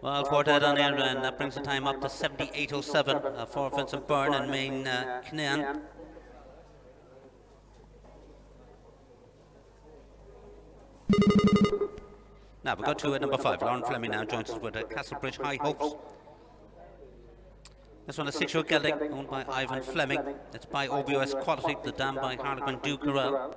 Well, for that on air, and that brings the time up to 78.07 for Vincent Byrne and main Knan. Now we go to number 5. Lauren Fleming now joins us with Castlebridge High Hopes. This one is 6-year-old gelding, owned by Ivan Fleming. It's by OBOS Quality, the dam by Harlequin Ducarel.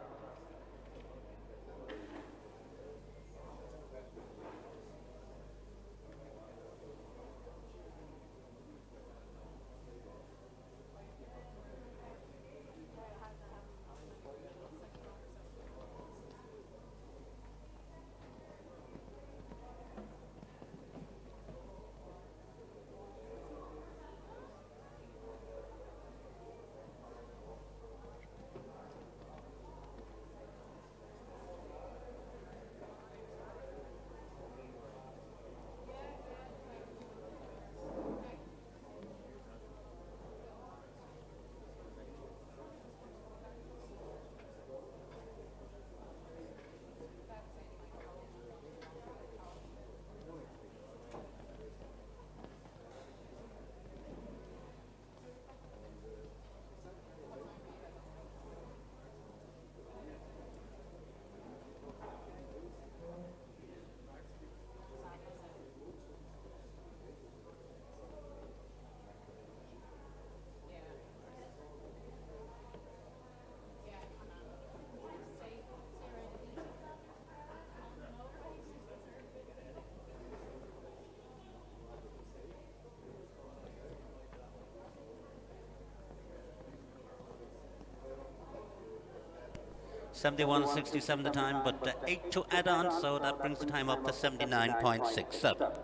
$71.67 the time, but 8 to add on, so that brings the time up to 79.67.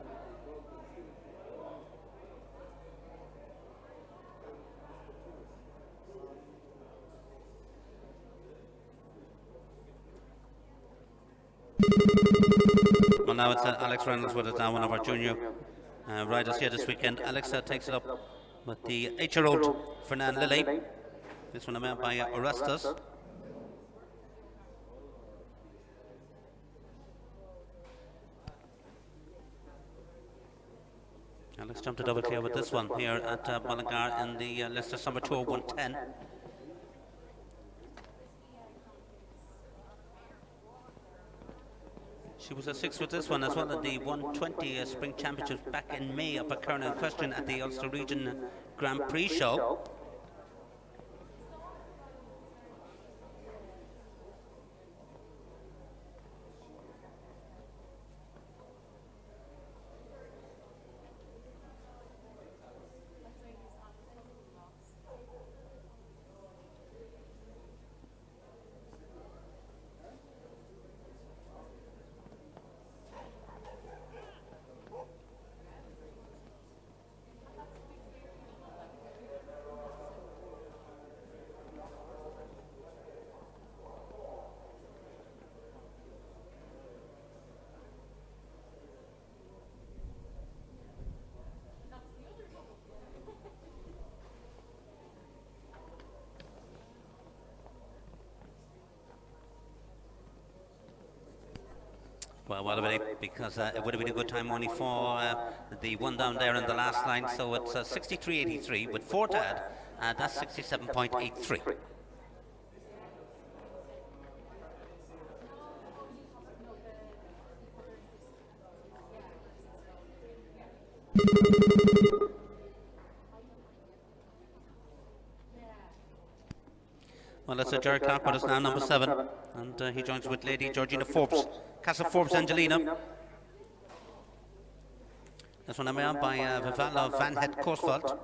Well, now it's Alex Reynolds with us now, one of our junior riders here this weekend. Alex takes it up with the 8-year-old Fernand Lilly. This one made by Orestes. Alex jumped to double clear with this one here at Mullingar in the Leicester Summer Tour 110. She was a 6th with this one as well at the 120 Spring Championships back in May up at Kernan Equestrian at the Ulster Region Grand Prix show. Well, what about it? Because it would have been a good time only for the one down there in the last line. So it's 63.83 with 4 to add. That's 67.83. Well, it's Jerry Clark with us now, number 7. And he joins with Lady Georgina Forbes. Castle Forbes Angelina. This one made by Vivala Van Het Korsveld.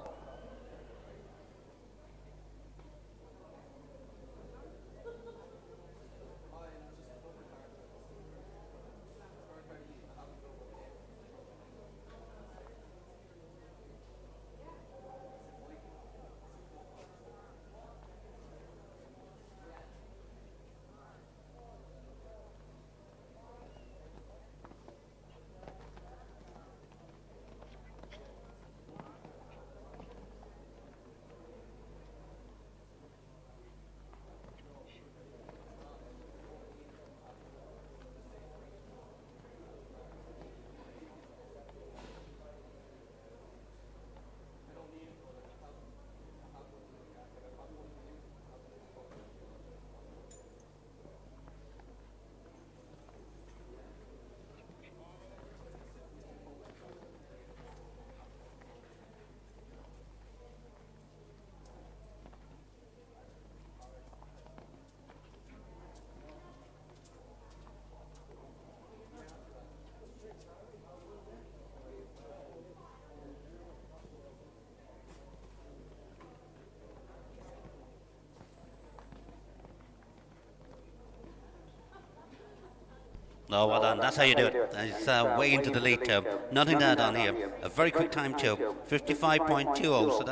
Oh, well done. That's how you do it. It's way into the lead too. Nothing to add on here. A very quick time too. 55.20. So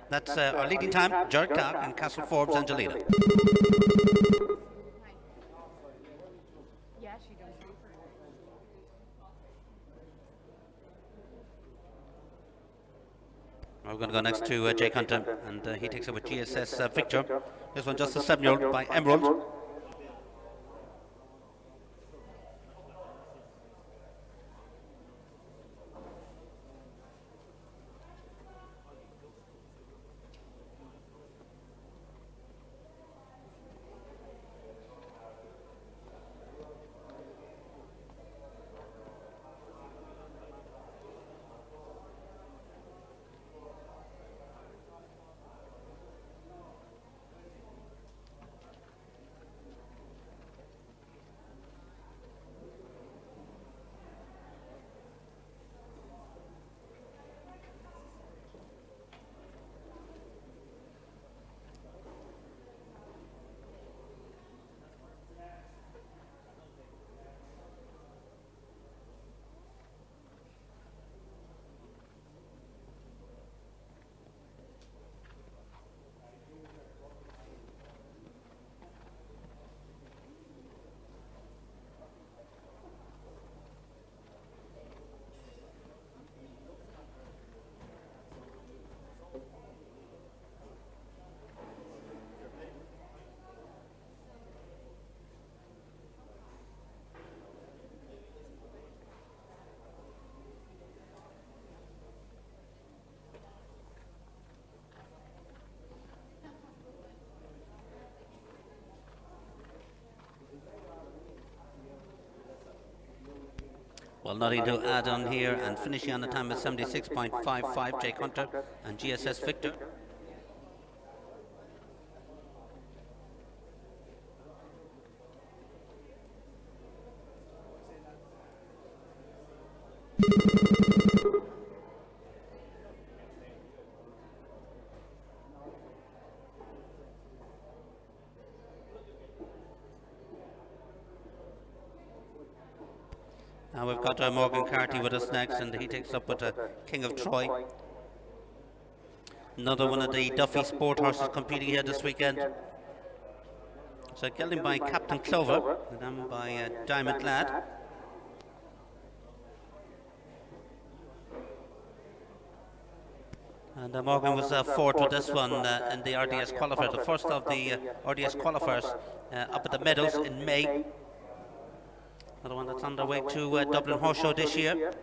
that's our leading time. Jared Clark and Castle Forbes Angelina. We're going to go next to Jake Hunter, and he takes over GSS Victor. This one just a 7-year-old by Emerald. Well, nothing to add on here, and finishing on the time of 76.55, Jake Hunter and GSS Victor. Now we've got Morgan Carty with us next, and he takes up with King of Troy. Another one of the Duffy Sport horses competing here this weekend. So gelding by Captain Clover, and then by Diamond Lad. And Morgan was fourth with this one in the RDS qualifier, the first of the RDS qualifiers up at the Meadows in May. Another one that's on their way to Dublin Horse Show this year.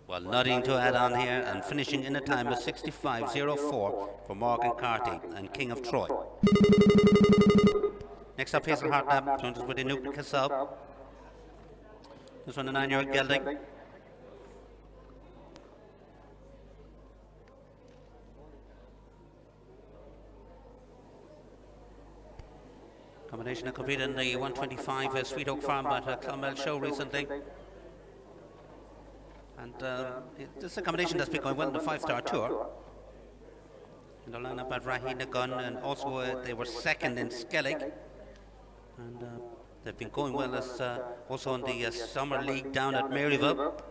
Well, nothing to add on here, and finishing in a time of 65.04 for Morgan Carty and King of Troy. Next up, Hazel Hartnab joins us with a Nuke Casal. This one, a 9-year-old gelding. Combination that competed in the 125 Sweet Oak Farm at Clonmel Show recently. And this is a combination that's been going well in the 5-star tour. In the lineup at Rahina Gunn, and also they were second in Skellig. And they've been going well as also in the Summer League down at Maryville.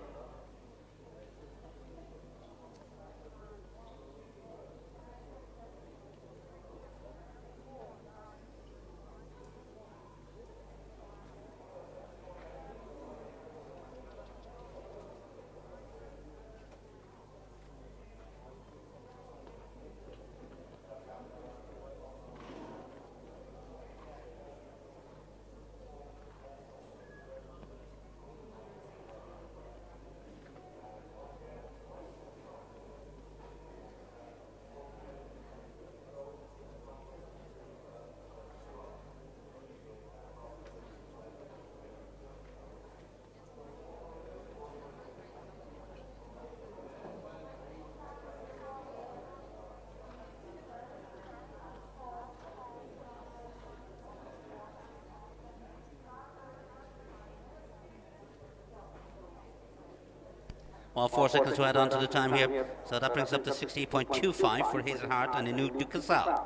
Well, 4 seconds to add on to the time here. So that brings up to 60.25 for Hazelhart and Inu Ducasal.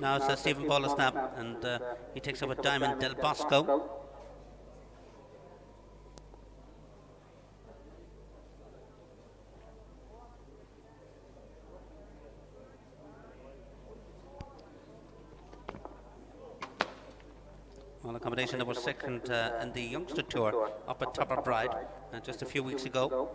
Now it's Stephen Bollisnap, and he takes up with Diamond Del Bosco. Well, a combination that was second in the Youngster Tour up at Tupper Bride just a few weeks ago.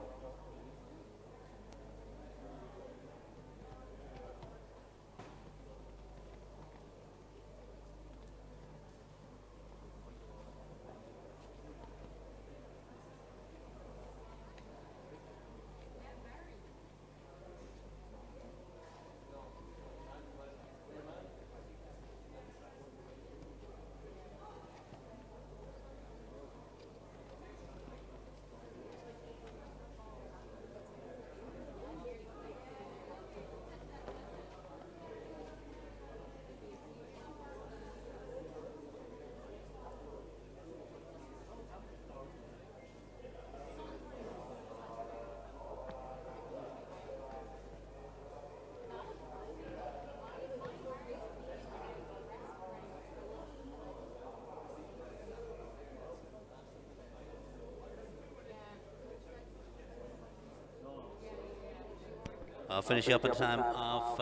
Finishing up at a time of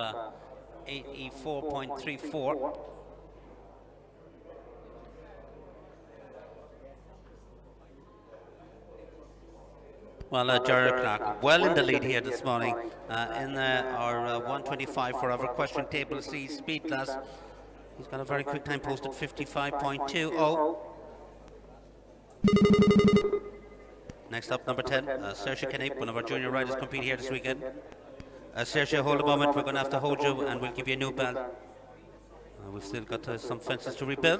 84.34. Well, Jared Clark well in the lead here this morning in our 125 for our Equestrian Table C speed class. He's got a very quick time posted 55.20. Next up, number 10, Saoirse Kenny, one of our junior riders compete here this weekend. Saoirse, hold a moment, we're going to have to hold you and we'll give you a new belt. We've still got some fences to rebuild.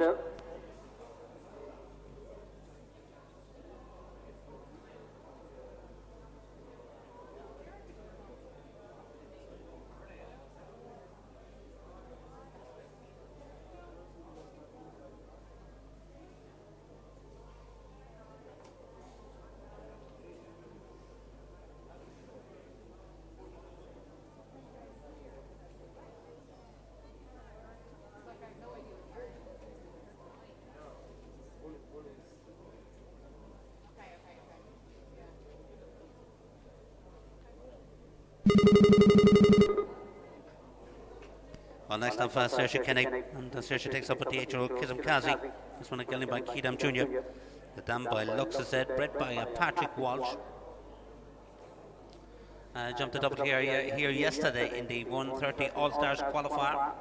Well, next up, Saoirse Kenny, and Saoirse takes up with the 8-year-old Kizim Kazi. This one again by Keedam Jr. The dam by Luxazed, bred by Patrick Walsh. Jumped a double here yesterday in the 130 All-Stars qualifier.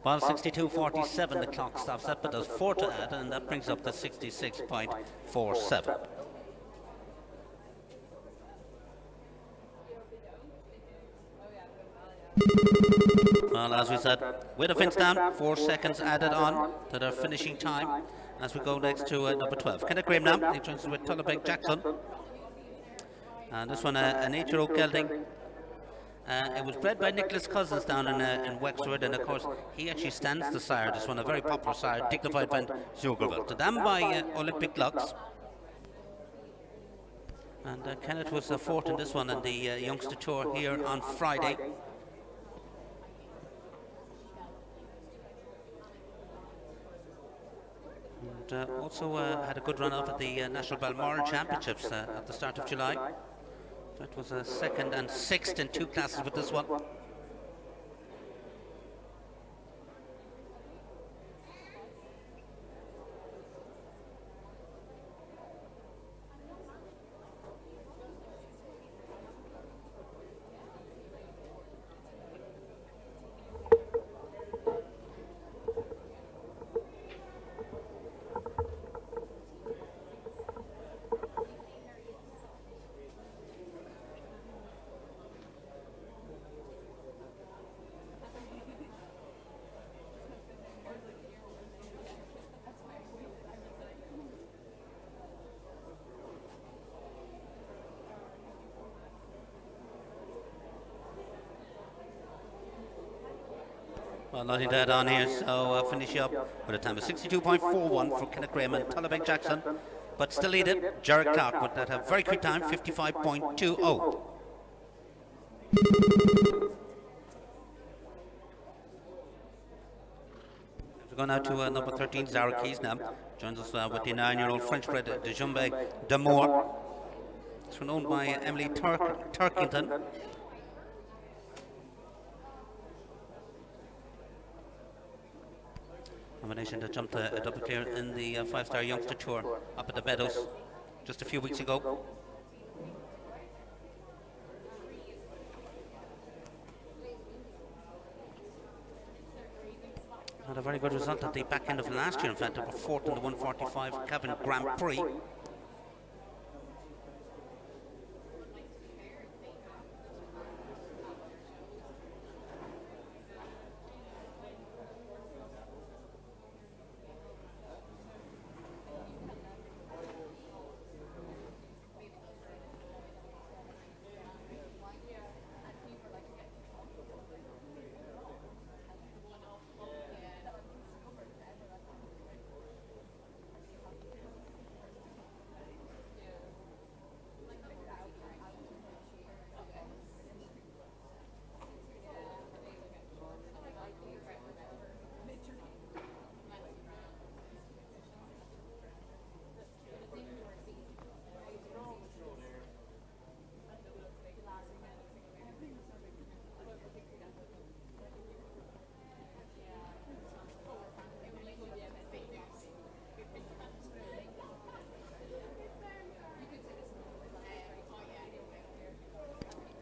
Well, 62.47 the clock stops at, but there's 4 to add, and that brings up to 66.47. Well, as we said, with a fence down, 4 seconds added on to their finishing time as we go next to number 12. Kenneth Graham now, he joins us with Tullabeg Jackson. And this one, an 8-year-old gelding. It was bred by Nicholas Cousins down in Wexford, and of course he actually stands the sire. This one, a very popular sire, Dignified Van Zugerveld. To them by Olympic Lux. And Kenneth was fourth in this one in the Youngster Tour here on Friday. And also had a good run out at the National Balmoral Championships at the start of July. That was second and sixth in two classes with this one. Well, nothing to add on here, so finish up with a time of 62.41 for Kenneth Graham and Tullabeg Jackson. But still leading, Jared Clark with that a very quick time, 55.20. We go now to number 13, Zara Keys now. Joins us with the 9-year-old French-bred Dejumbe Damour. It's owned by Emily Turkington. Combination that jumped a double clear in the 5-star Youngster Tour up at the Meadows just a few weeks ago. Had a very good result at the back end of last year. In fact, they were fourth in the 145 Cavan Grand Prix.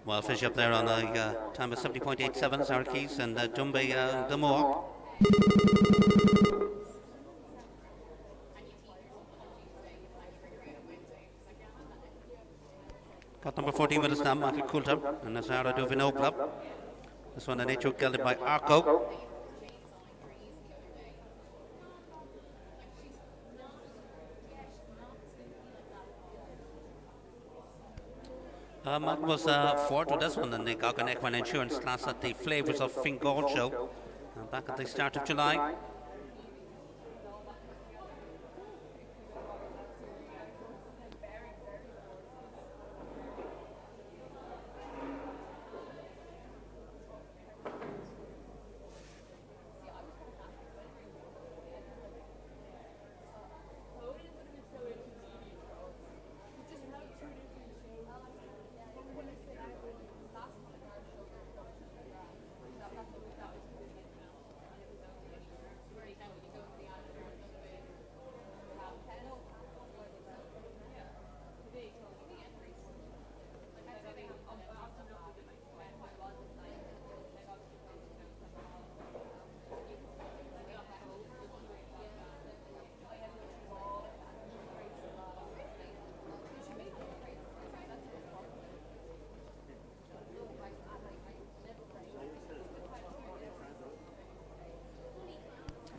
Well, finish up there on a time of 70.87, Zara Keys and Dejumbe Damour. Got number 14 with us now, Michael Coulter and Nazara Duvinopla. This one, the nature gelded by Arco. Mike was fourth with this one in the Goggin Equine Insurance class at the Flavours of Fingal show back at the start of July.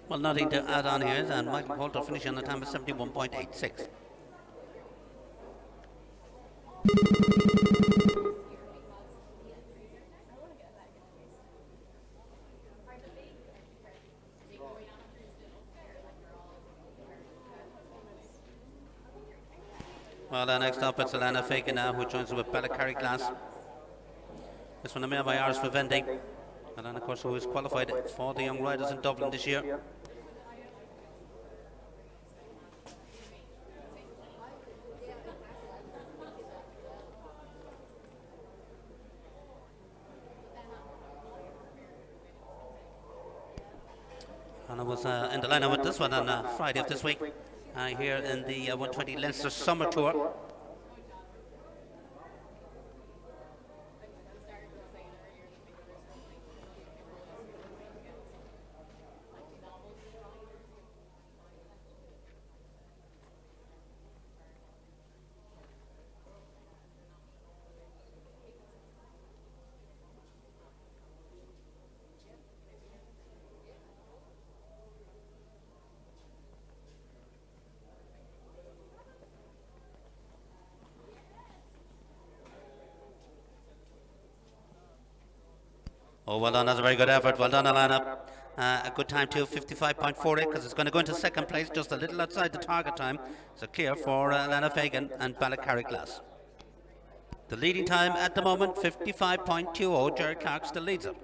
Well, nothing to add on here, and Michael Coulter finishing on the time of 71.86. Well, next up it's Alana Fagan now, who joins us with Bella Carey class. This one, a mare by Iris Vivendi. Alana, of course, who is qualified for the Young Riders in Dublin this year. And I was in the lineup with this one on Friday of this week, here in the 120 Leinster Summer Tour. Oh, well done. That's a very good effort. Well done, Alana. A good time too, 55.48, because it's going to go into second place, just a little outside the target time. So clear for Alana Fagan and Ballycarry class. The leading time at the moment, 55.20. Jerry Clark still leads it.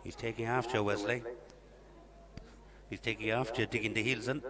He's taking after Wesley. He's taking after, digging the heels in.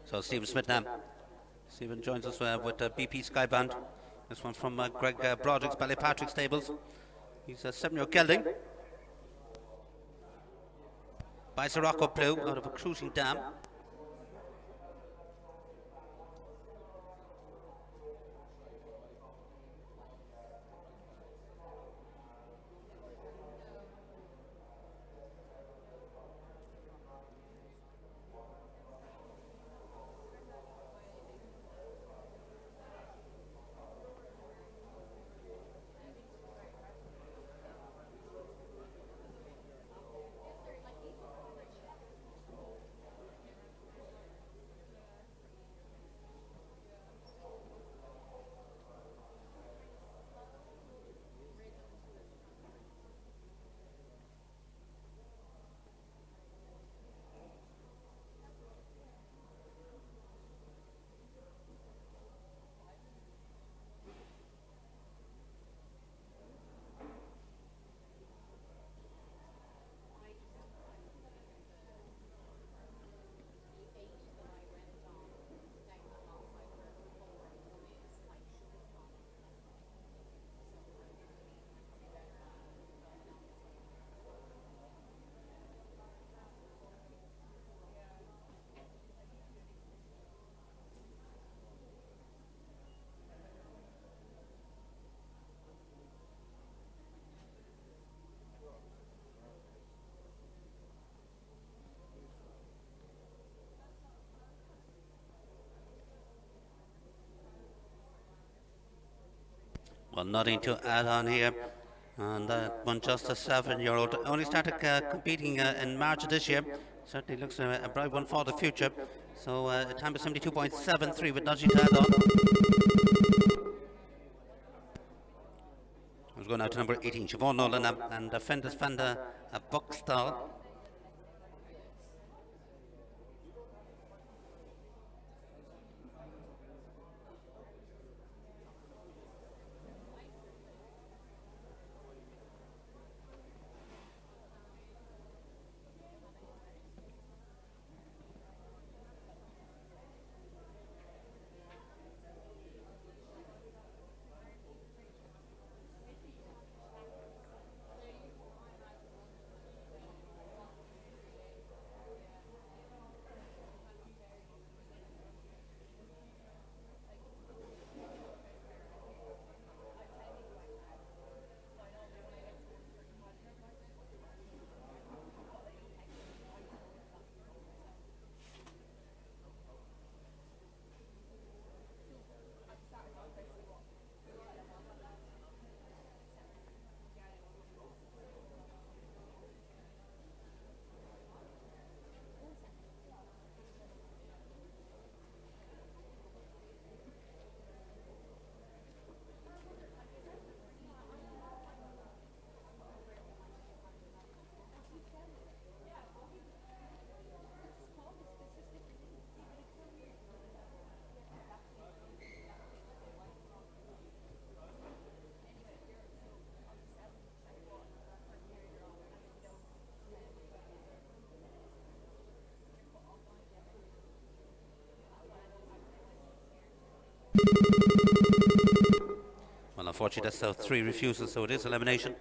So Stephen Smith now. Stephen joins us with BP Skyband. This one from Greg Broderick's Ballypatrick stables. He's a 7-year-old gelding. By Sirocco Blue out of a cruising dam. Well, nothing to add on here. And that one, just a 7-year-old, only started competing in March of this year. Certainly looks a bright one for the future. So a time of 72.73 with nothing to add on. I was going out to number 18, Siobhan Nolan, and Fenders Fanda Buckstall. Well, unfortunately, that's 3 refusals, so it is elimination.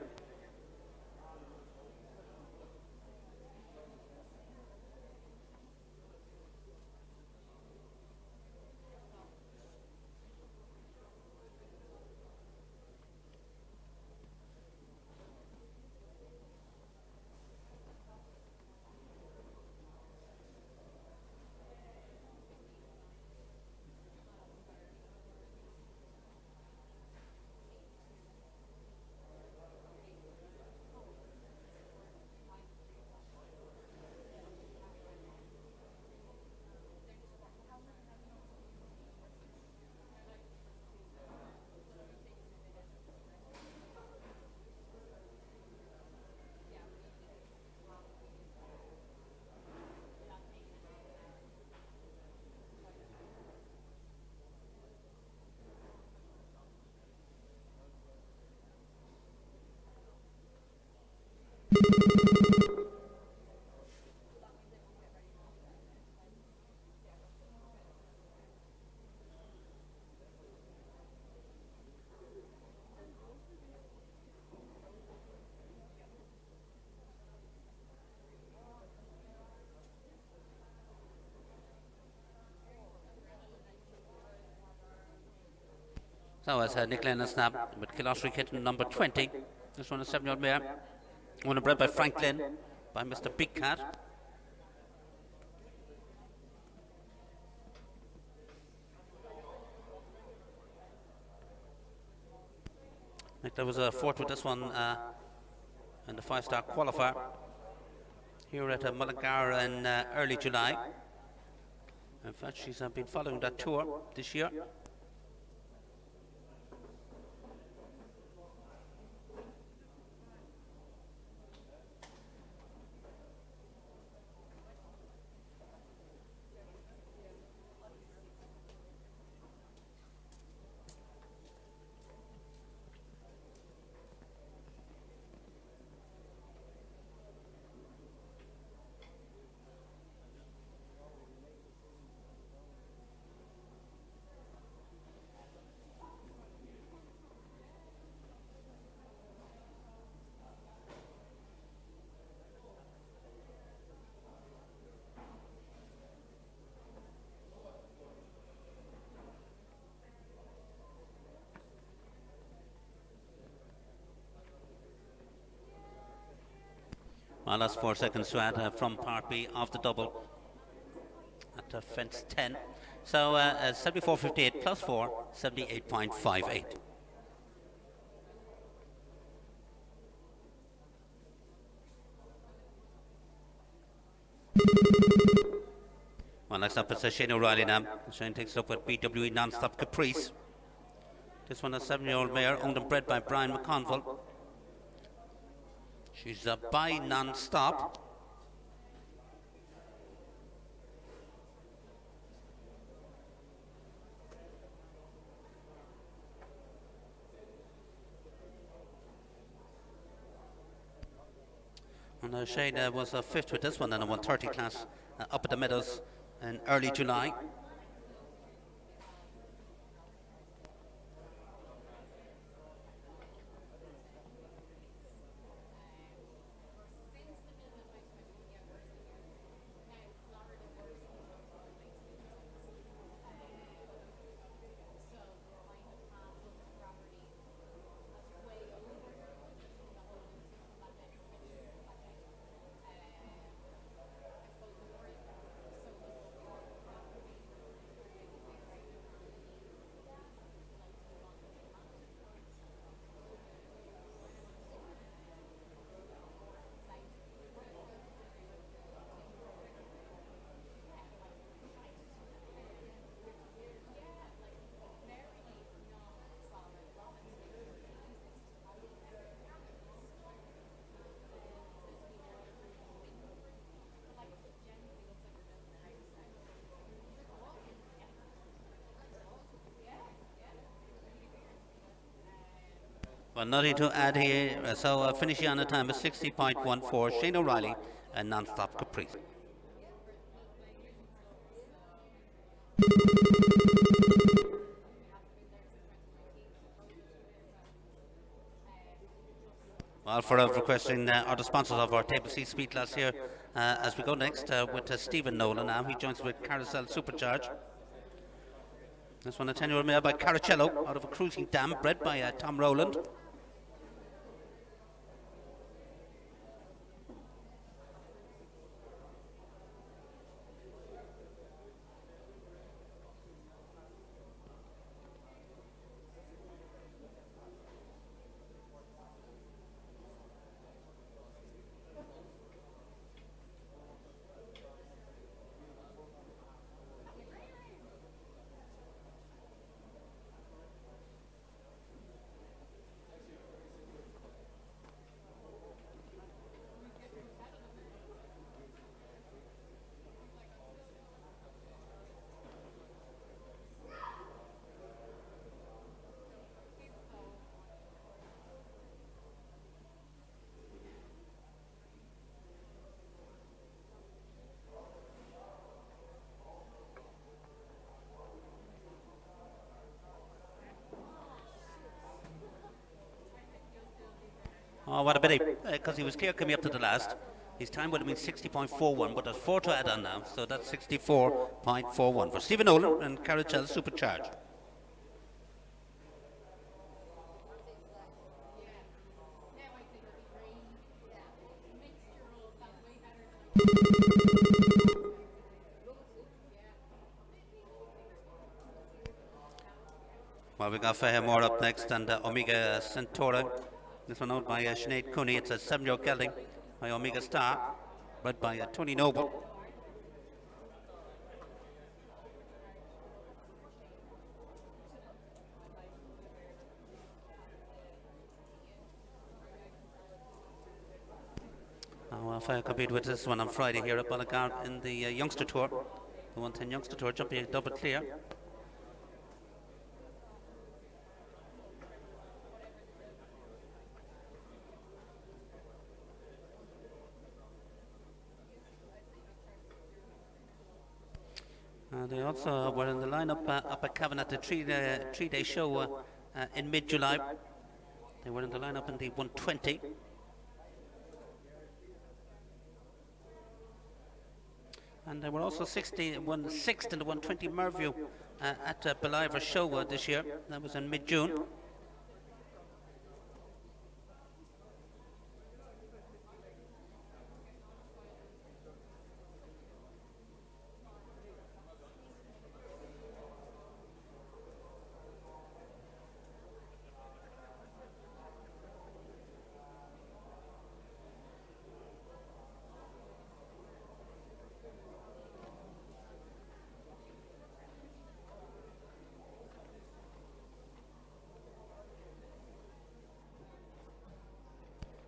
So as Nick Lennon snap with Kilosry kitten number 20. This one is 7-year-old mare. One bred by Franklin by Mr. Big Cat. I think there was a 4th with this one in the 5-star qualifier here at Mullingar in early July. In fact, she's been following that tour this year. Well, that's 4 seconds to add from part B of the double at fence 10. So 74.58 plus 4, 78.58. Well, next up it's Shane O'Reilly now. Shane takes it up with BWE Non-Stop Caprice. This one is a 7-year-old mare owned and bred by Brian McConville. She's by Non-Stop. And Shane was 5th with this one in a 130 class up at the Meadows in early July. Well, nothing to add here, so finishing on the time of 60.14, Shane O'Reilly and Non-Stop Caprice. For requesting are the sponsors of our Table C speed class here as we go next with Stephen Nolan now. He joins with Carousel Supercharge. This one a 10-year-old mare by Caracello out of a cruising dam bred by Tom Rowland. Oh, what a pity, because he was clear coming up to the last. His time would have been 60.41, but there's 4 to add on now, so that's 64.41 for Stephen Nolan and Carousel Supercharge. Well, we got more up next, and Omega Centaura. This one owned by Sinead Cooney. It's a 7-year-old gelding by Omega Star, bred by Tony Noble. I'll compete with this one on Friday here at Mullingar in the Youngster Tour, the 110 Youngster Tour, jumping a double clear. They also were in the lineup up at Cavan at the three-day show in mid-July. They were in the lineup in the 120. And they were also sixth in the 120 Merview at Beliver show this year. That was in mid-June.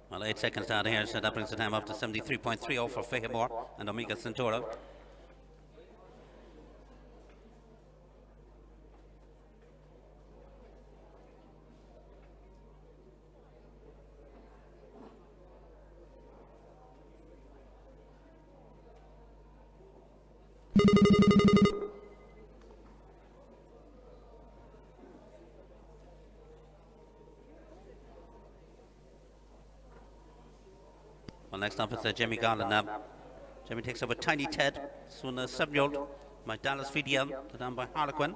Well, 8 seconds down here, so that brings the time up to 73.30 for Fahimore and Omega Centaura. Well, next up is Jimmy Garland now. Jimmy takes over Tiny Ted, soon a 7-year-old by Dallas VDL, down by Harlequin.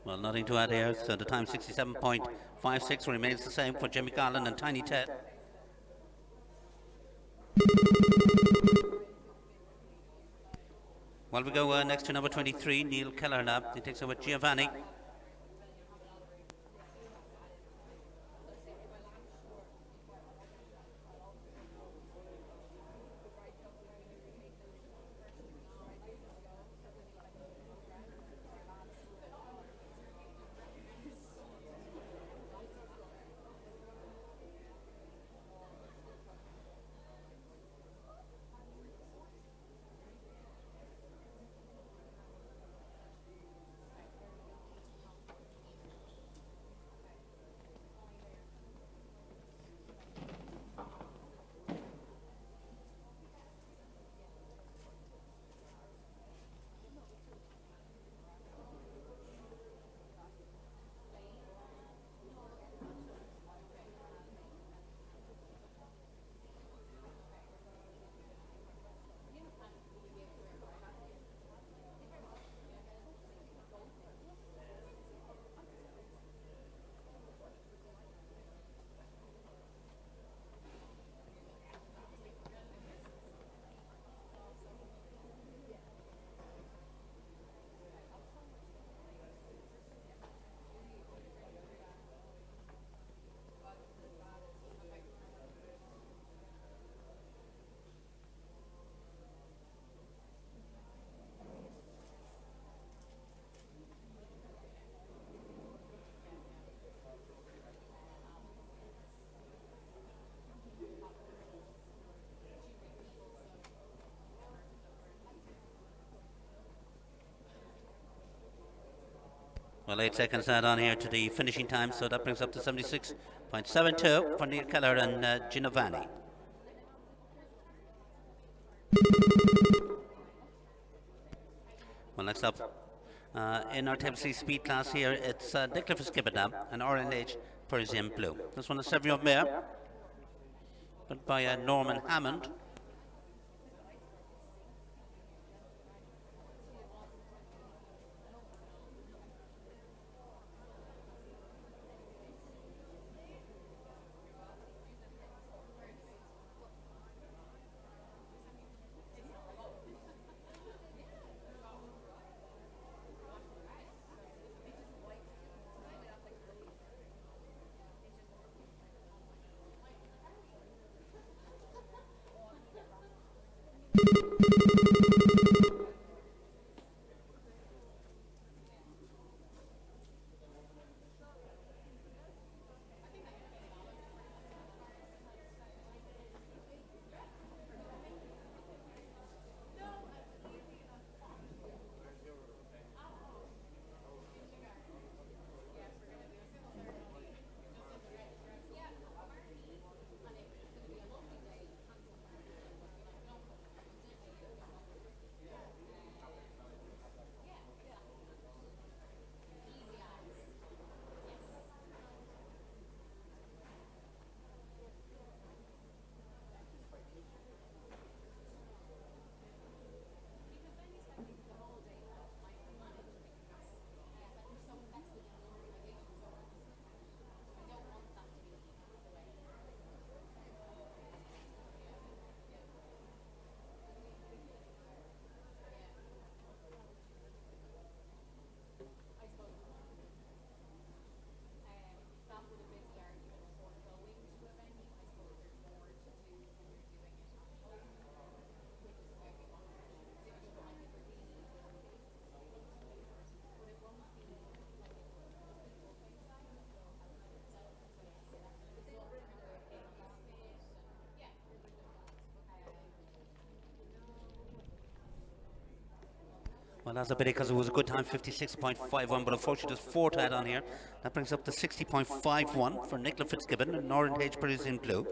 Well, nothing to add here. So the time 67.56 remains the same for Jimmy Garland and Tiny Ted. Well, we go next to number 23, Neil Keller now. He takes over Giovanni. Well, 8 seconds add on here to the finishing time, so that brings up to 76.72 for Neil Keller and Giovanni. Well, next up, in our Table C speed class here, it's Nicola Fitzgibbon now, and RNH Parisian Blue. This one is Severion Mare, but by Norman Hammond. Well, that's a pity because it was a good time, 56.51, but unfortunately there's 4 to add on here. That brings up to 60.51 for Nicola Fitzgibbon and Orange Parisian Blue.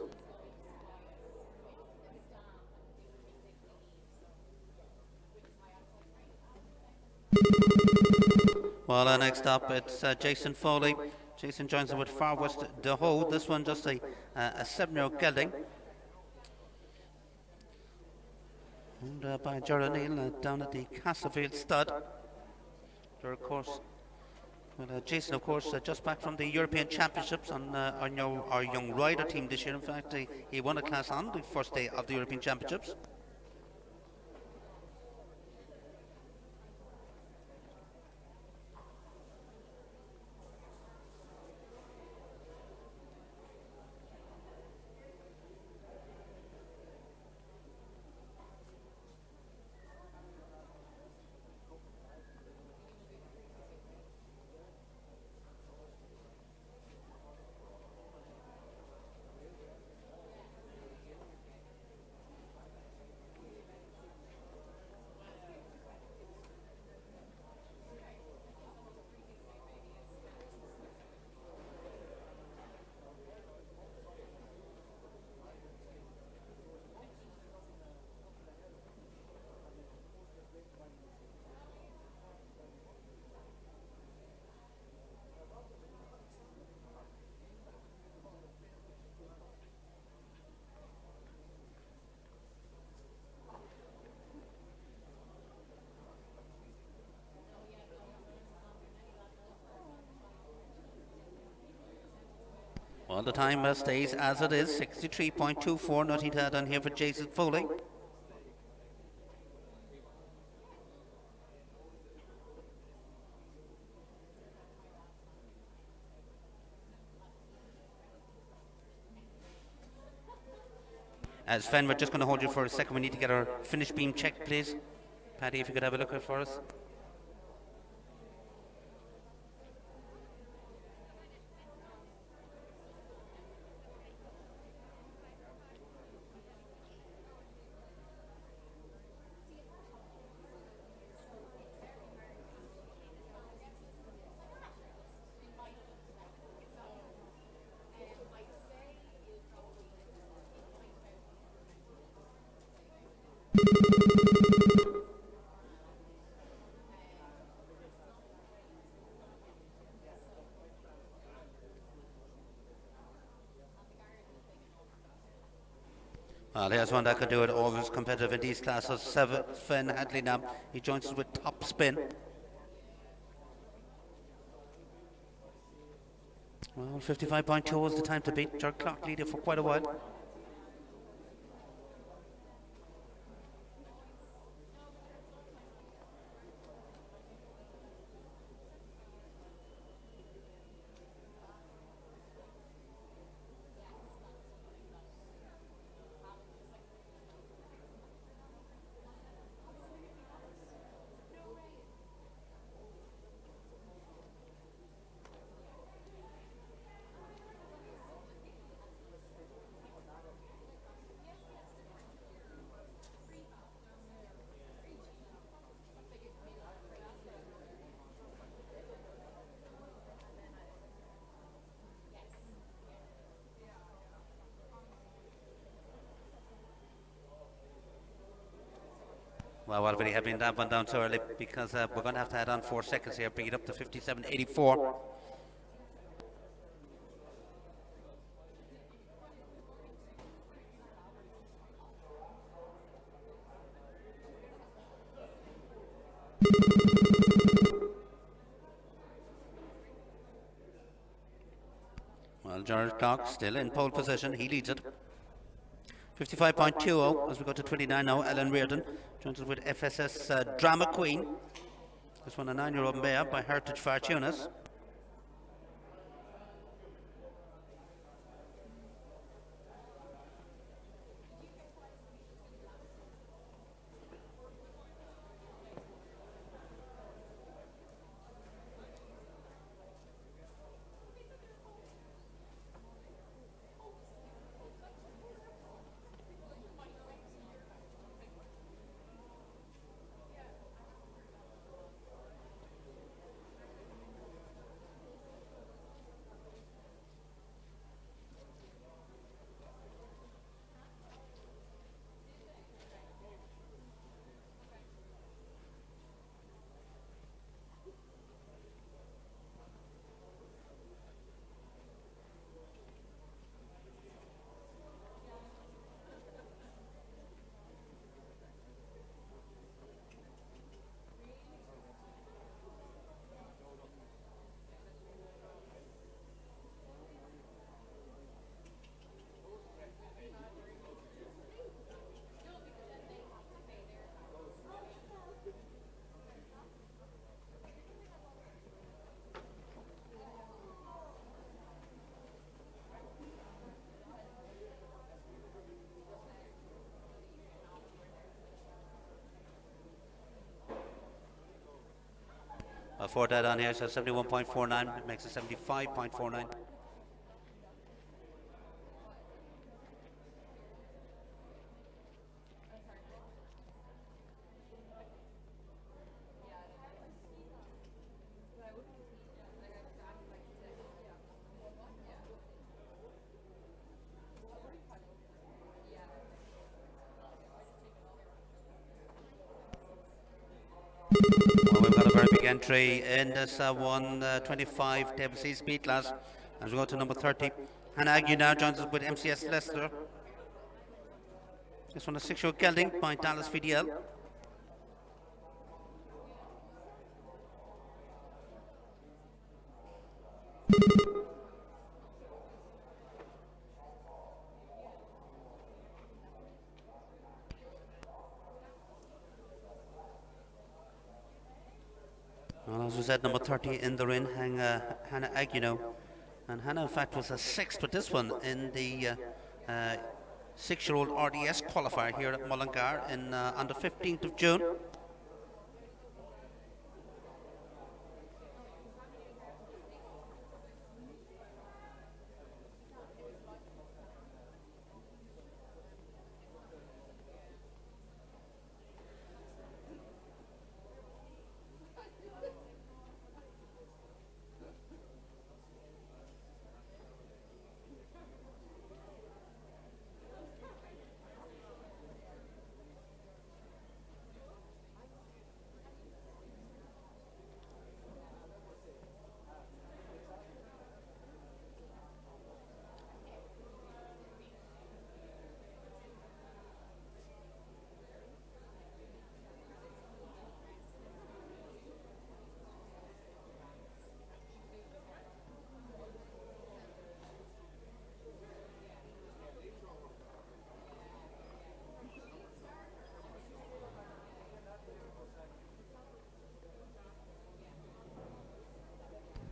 Well, next up it's Jason Foley. Jason joins him with Far West Daho. This one just a 7-year-old gelding. And by Gerard Neal down at the Castlefield stud. There, of course, Well, Jason, of course, just back from the European Championships on our young rider team this year. In fact, he won a class on the first day of the European Championships. Well, the time stays as it is, 63.24, nothing to add on here for Jason Foley. As Sven, we're just going to hold you for a second. We need to get our finish beam checked, please. Paddy, if you could have a look at it for us. Well, here's one that could do it, always competitive in these classes. Sven Hadley now, he joins us with top spin. Well, 55.2 was the time to beat. Jerk clock leader for quite a while. Well, what really having that one down so early because we're going to have to add on 4 seconds here, bring it up to 57.84. Well, George Clark still in pole position, he leads it. 55.20 as we go to 29 now. Ellen Reardon joins us with FSS Drama Queen. This one a 9-year-old mare by Heritage Fortunas. 4 dead on here, so 71.49 makes it 75.49. Well, we've got a very big entry in this 125 table C speed class as we go to number 30. Hannah Agnew now joins us with MCS Leicester. This one a 6-year-old gelding by Dallas VDL. Well, as we said, number 30 in the ring, Hannah Agnew. And Hannah, in fact, was a 6th with this one in the 6-year-old RDS qualifier here at Mullingar on the 15th of June.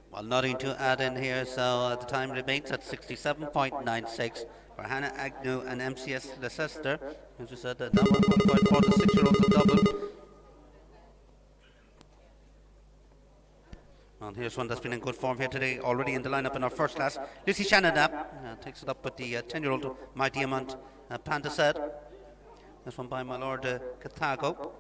Well, nothing to add in here, so the time remains at 67.96 for Hannah Agnew and MCS Leicester. As we said, the number 1.4 for the 6-year-olds of Dublin. Well, here's one that's been in good form here today, already in the lineup in our first class. Lucy Shannon takes it up with the 10-year-old My Diamond Panda Said. This one by my Lord Carthago.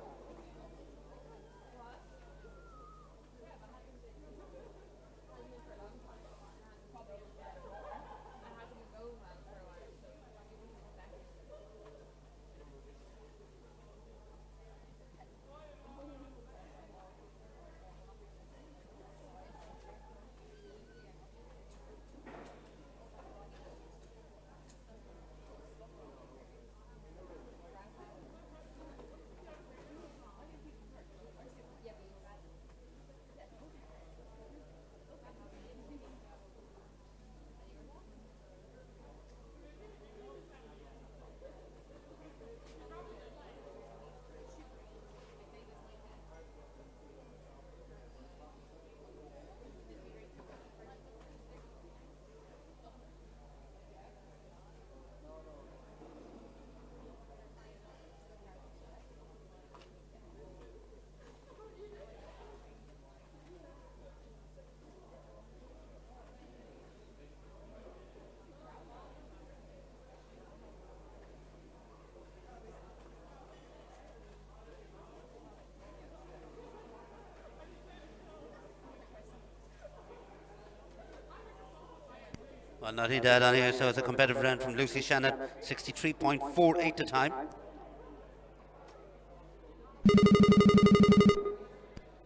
Well, nothing dead on here, so it's a competitive round from Lucy Shannon, 63.48 the time.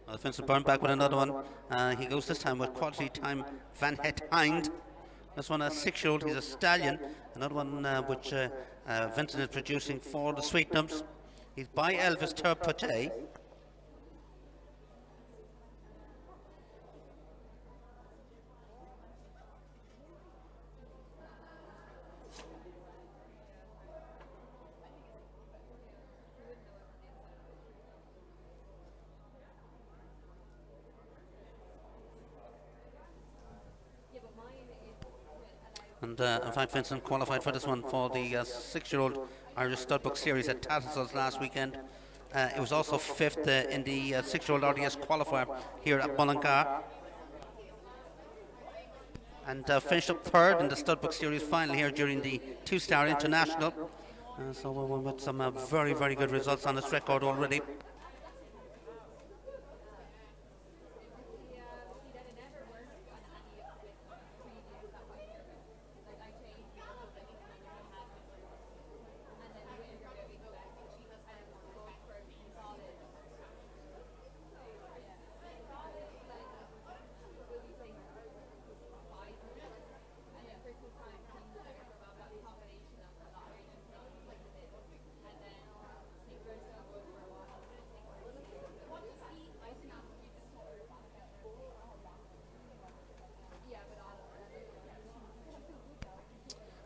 Well, Vincent Byrne back with another one. He goes this time with Quality Time Van Het Hind. This one a 6-year-old, he's a stallion. Another one which Vincent is producing for the Sweetnums. He's by Elvis Terpute. And in fact, Vincent qualified for this one for the 6-year-old Irish Studbook Series at Tattersalls last weekend. It was also fifth in the 6-year-old RDS qualifier here at Mullingar. And finished up third in the Studbook Series final here during the 2-star international. So we're with some very, very good results on this record already.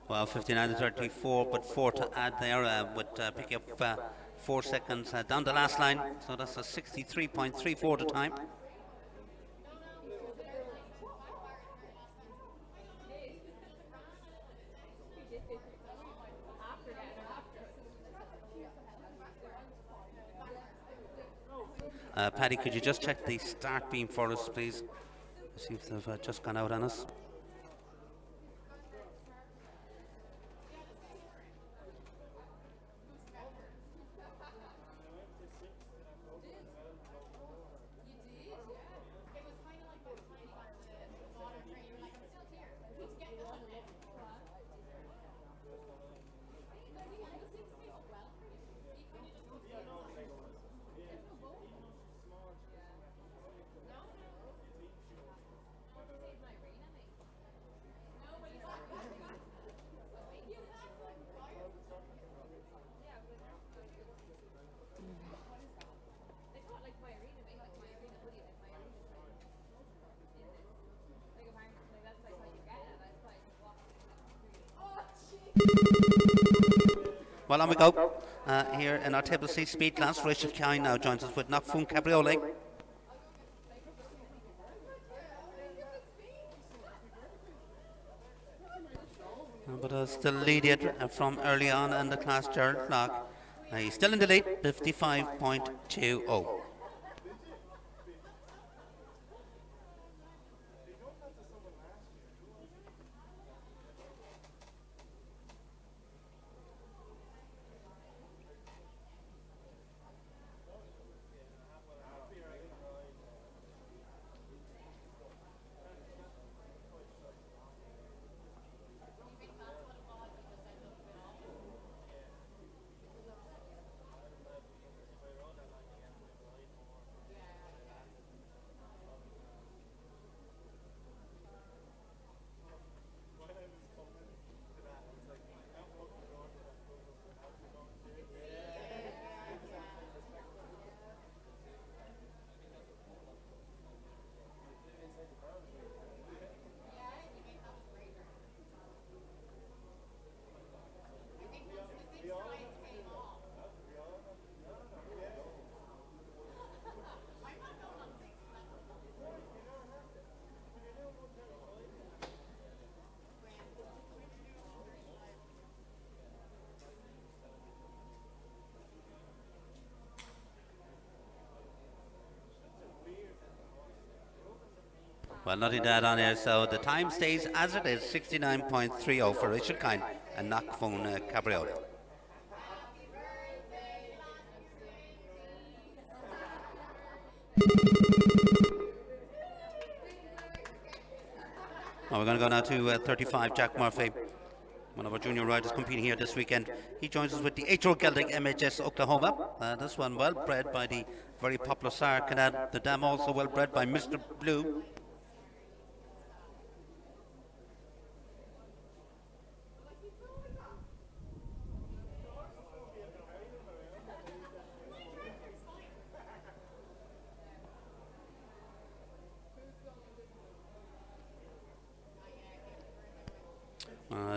Well, 59.34, but 4 to add there would pick up 4 seconds down the last line. So that's a 63.34 to time. Paddy, could you just check the start beam for us, please? See if they've just gone out on us. Well, on we go. Here in our table C speed class, Rachel Kine now joins us with Knockfun Cabriolet. But still leading from early on in the class, Gerald Clark. He's still in the lead, 55.20. Well, nothing to add on here, so the time stays as it is, 69.30 for Rachel Kine and Knockfun Cabriolet. Well, we're going to go now to 35, Jack Murphy, one of our junior riders competing here this weekend. He joins us with the 8-year-old gelding MHS Oklahoma. This one well bred by the very popular Sire Cadet. The dam also well bred by Mr. Blue.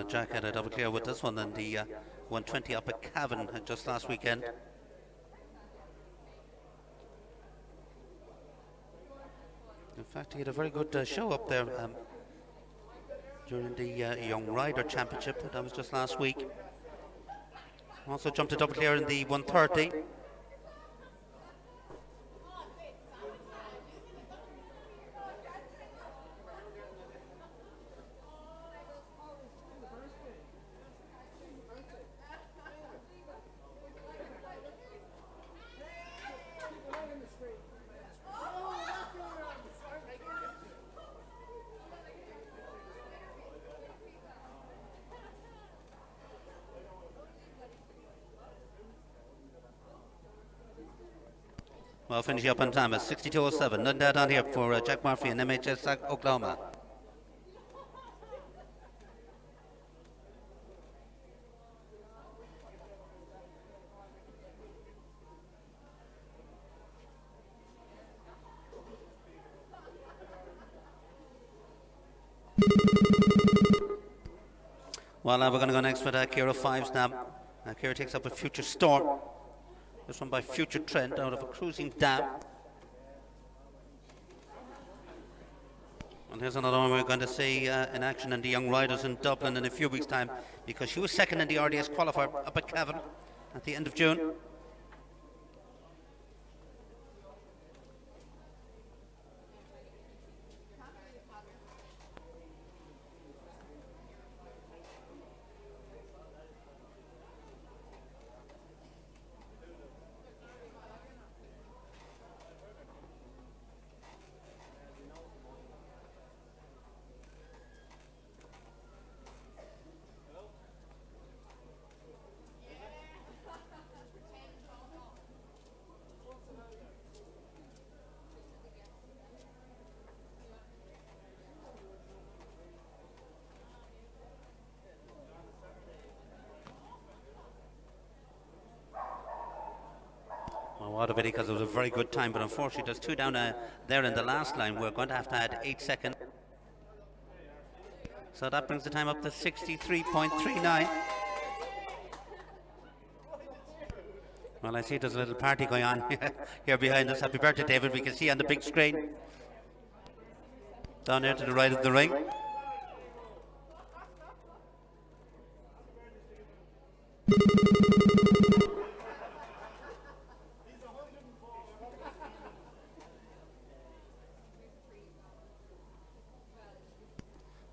Jack had a double clear with this one and the 120 up at Cavan just last weekend. In fact, he had a very good show up there during the Young Rider Championship. That was just last week. Also jumped a double clear in the 130. Well, finishing up on time at 62.07. Nothing dead on here for Jack Murphy and MHS Oklahoma. Well, we're going to go next with Kira 5s now. Kira takes up a Future Storm. This one by Future Trend out of a Cruising Dam. And here's another one we're going to see in action in the Young Riders in Dublin in a few weeks' time, because she was second in the RDS qualifier up at Cavan at the end of June. What a pity, because it was a very good time, but unfortunately there's two down there in the last line. We're going to have to add 8 seconds. So that brings the time up to 63.39. Well, I see there's a little party going on here behind us. Happy birthday, David. We can see on the big screen down there to the right of the ring.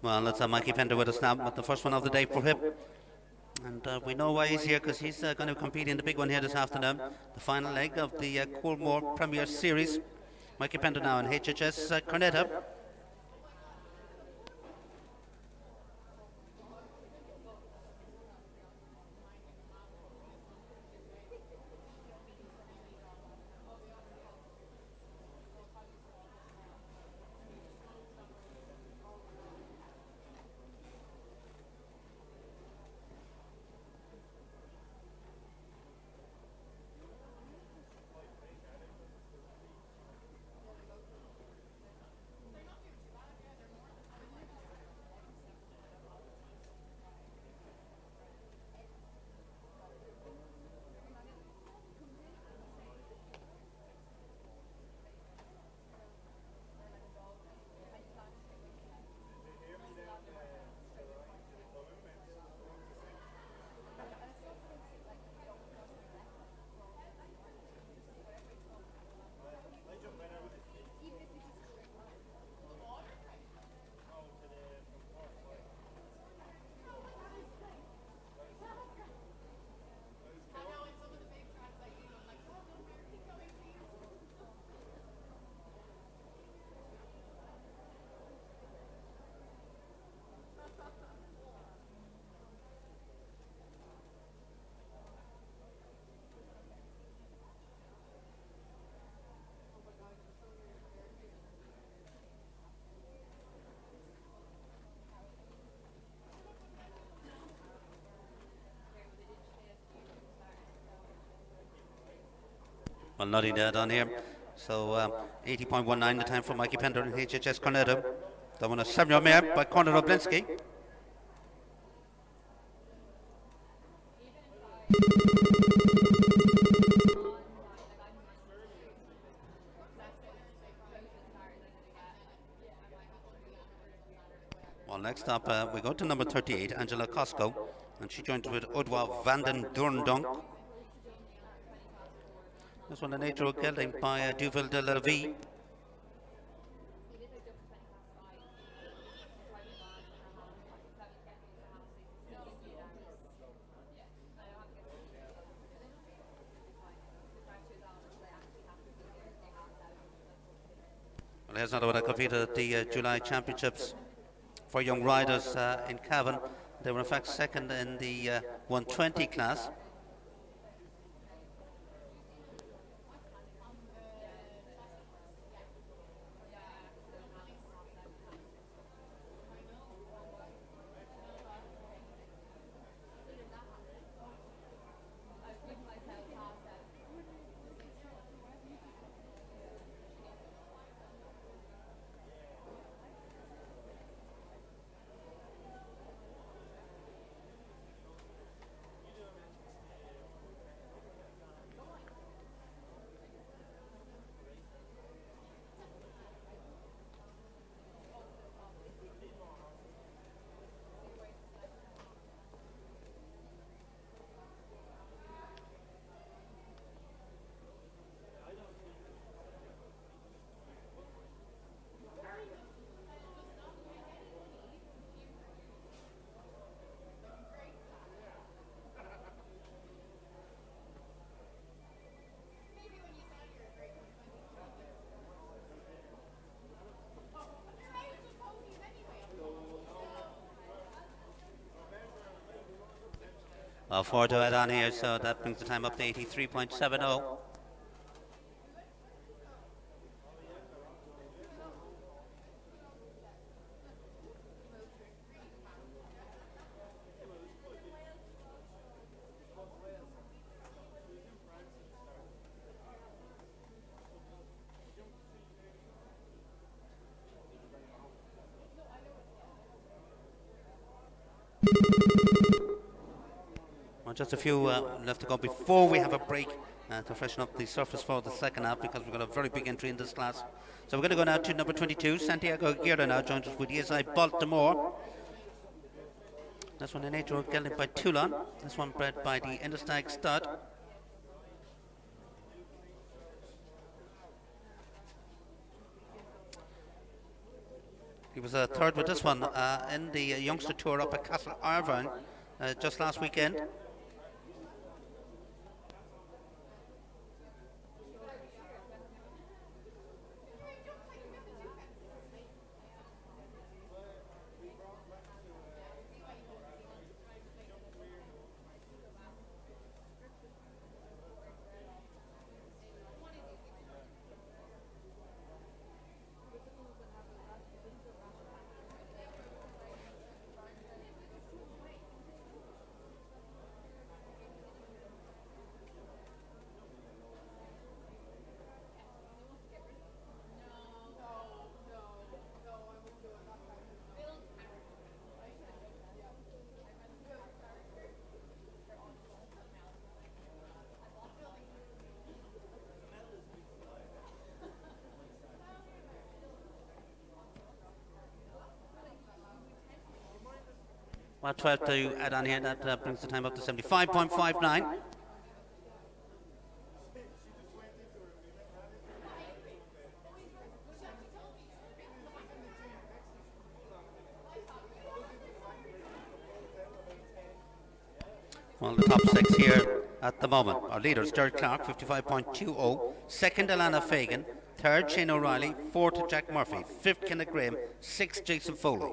Well, let's have Mikey Pender with us now with the first one of the day for him. And we know why he's here, because he's going to compete in the big one here this afternoon, the final leg of the Coolmore Premier Series. Mikey Pender now in HHS Cornetta. Well, nothing there down here. So 80.19 the time for Mikey Pender in HHS Cornetta. That one a 7-year mare by Conor Oblinsky. Well, next up we go to number 38, Angela Costco, and she joins with Odwa Vanden Durndonk. This one, the nature of gelding by Duvel de la Vie. Well, here's another one that competed at the July Championships for young riders in Cavan. They were in fact second in the 120 class. Four to add on here, so that brings the time up to 83.70. Well, just a few left to go before we have a break to freshen up the surface for the second half, because we've got a very big entry in this class. So we're going to go now to number 22. Santiago Aguirre now joins us with ESI Baltimore. This one an 8-year-old gelding by Toulon. This one bred by the Interstag stud. He was third with this one in the youngster tour up at Castle Arverne just last weekend. Well, 12 to add on here, that brings the time up to 75.59. Well, the top six here at the moment. Our leaders, Jared Clark, 55.20. Second, Alana Fagan. Third, Shane O'Reilly. Fourth, Jack Murphy. Fifth, Kenneth Graham. Sixth, Jason Foley.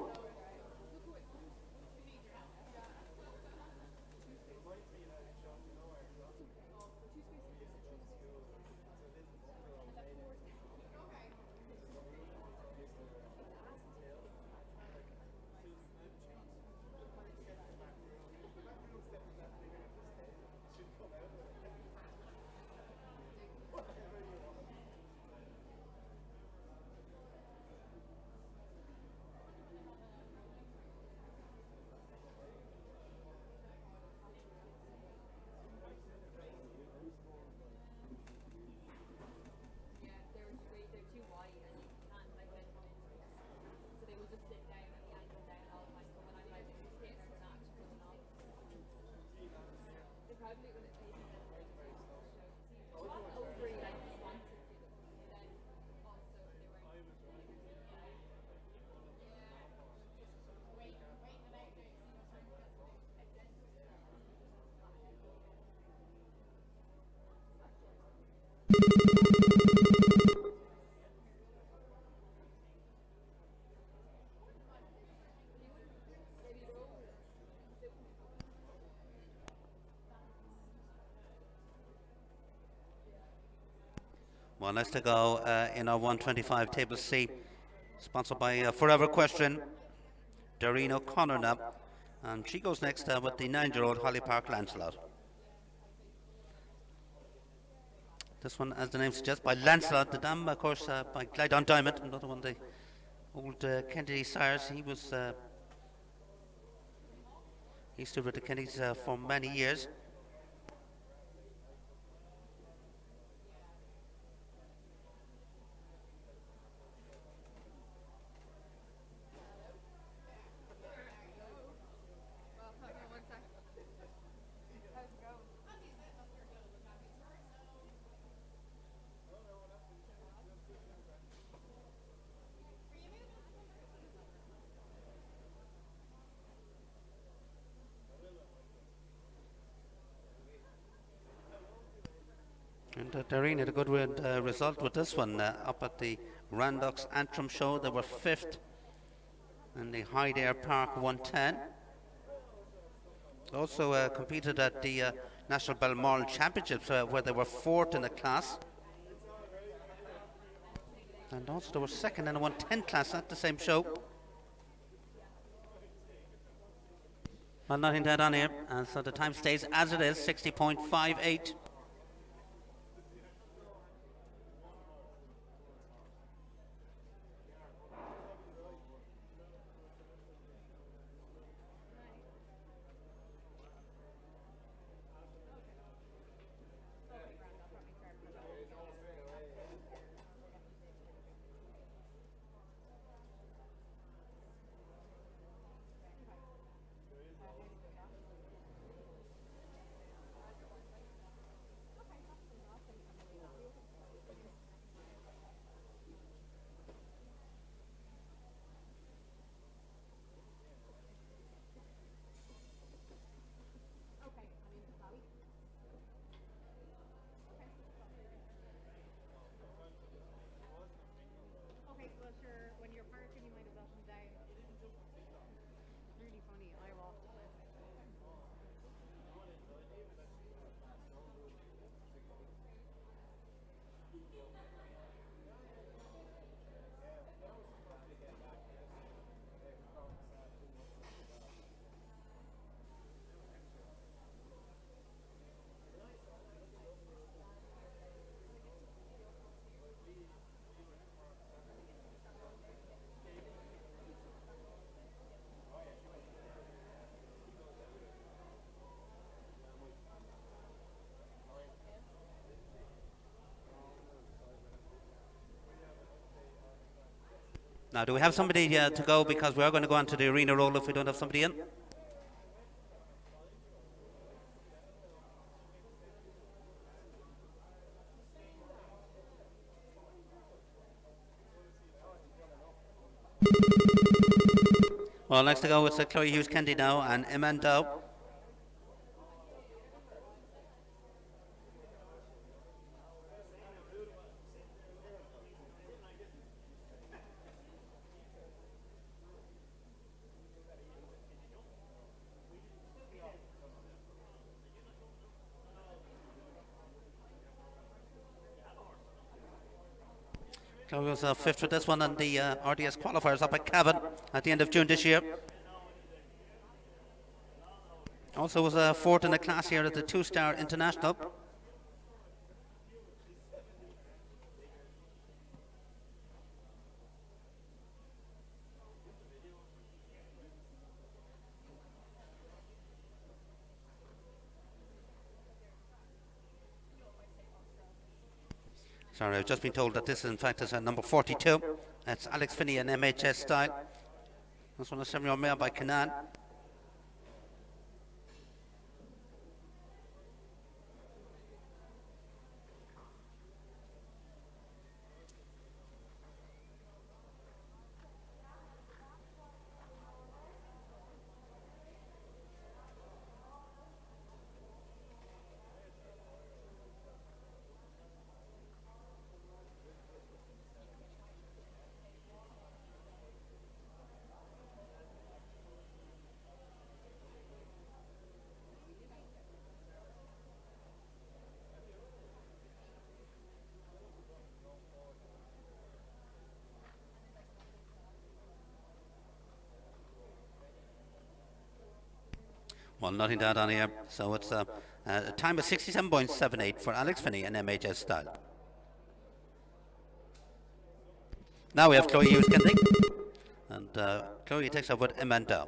Well, let's to go in our 125 table C, sponsored by Forever Equestrian, Doreen O'Connor now. And she goes next with the 9-year-old Holly Park Lancelot. This one, as the name suggests, by Lancelot, the dam, of course, by Glidon Diamond, another one of the old Kennedy sires. He stood with the Kennedys for many years. And Doreen had a good result with this one up at the Randox Antrim show. They were fifth in the Hyde Air Park 110. Also competed at the National Balmoral Championships where they were fourth in the class. And also they were second in a 110 class at the same show. Well, nothing dead on here, and so the time stays as it is, 60.58. Now, do we have somebody to go? Because we are going to go on to the arena roll if we don't have somebody in. Well, next to go is Chloe Hughes Kendi now and Eman Dow. Chloe was fifth for this one on the RDS qualifiers up at Cavan at the end of June this year. Also was fourth in the class here at the two-star international. Sorry, I've just been told that this in fact is number 42. That's Alex Finney in MHS style. This one is 7-year-old male by Canaan. Well, nothing to add on here. So it's a time of 67.78 for Alex Finney in MHS style. Now we have Chloe Hughes Kendi. And Chloe takes up with Eman.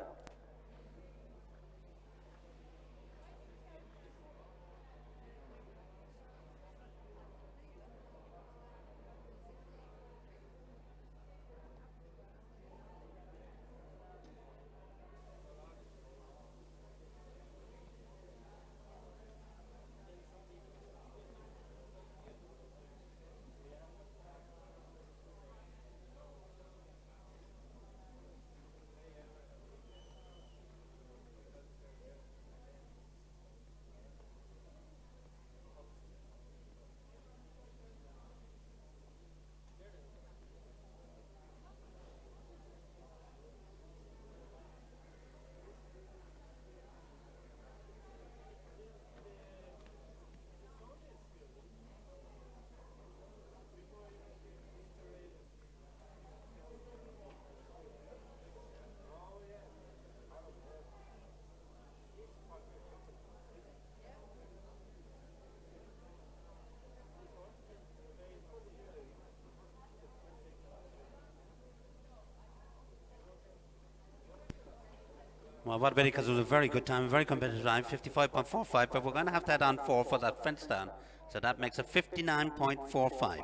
Well, what very, because it was a very good time, a very competitive time, 55.45, but we're going to have to add on 4 for that fence down. So that makes it 59.45.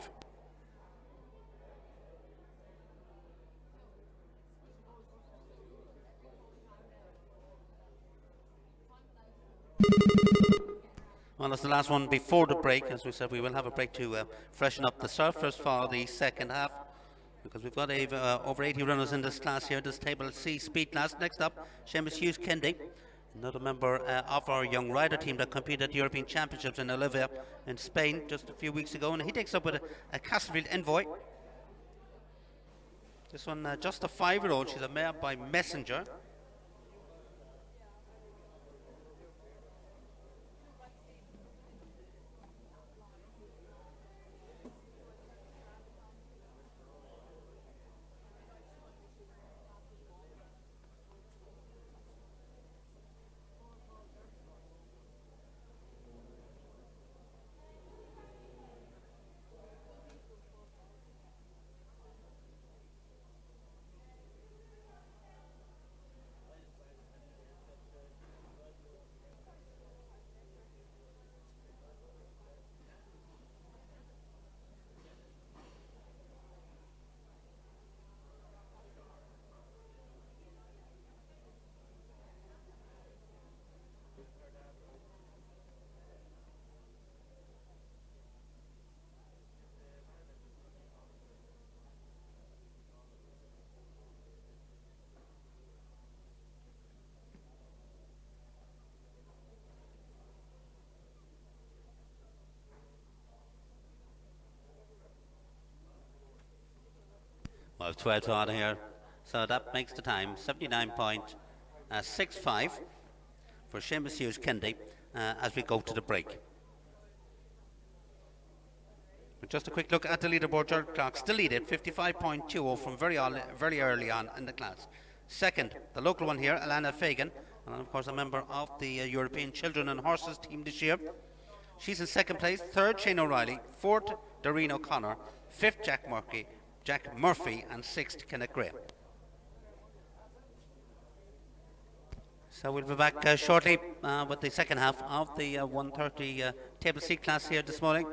Well, that's the last one before the break. As we said, we will have a break to freshen up the surface for the second half, because we've got over 80 runners in this class here, this table C speed class. Next up, Seamus Hughes Kendi, another member of our young rider team that competed at the European Championships in Olivia in Spain just a few weeks ago, and he takes up with a Castlefield Envoy. This one, just a 5-year-old. She's a mare by Messenger. Well, 12 to on here, so that makes the time 79.65 for Seamus Hughes Kendi as we go to the break. But just a quick look at the leaderboard. Gerald Clark still leaded 55.20 from very early on in the class. Second, the local one here, Alana Fagan, and of course a member of the European Children and Horses team this year. She's in second place. Third, Shane O'Reilly. Fourth, Doreen O'Connor. Fifth, Jack Murphy, and sixth, Kenneth Gray. So we'll be back shortly with the second half of the 130 table C class here this morning.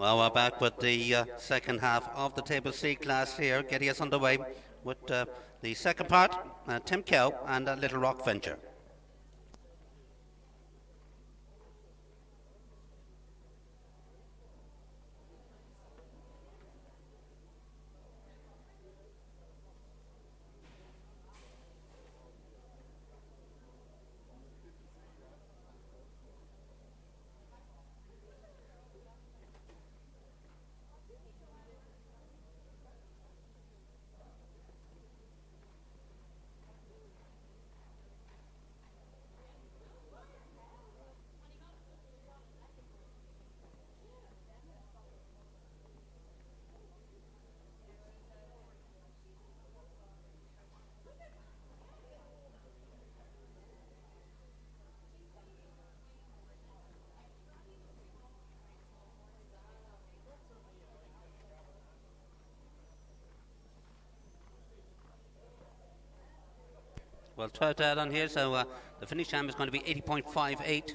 Well, we're back with the second half of the Table C class here, getting us underway with the second part, Tim Cow and Little Rock Venture. Well, 12 to add on here, so the finish time is going to be 80.58.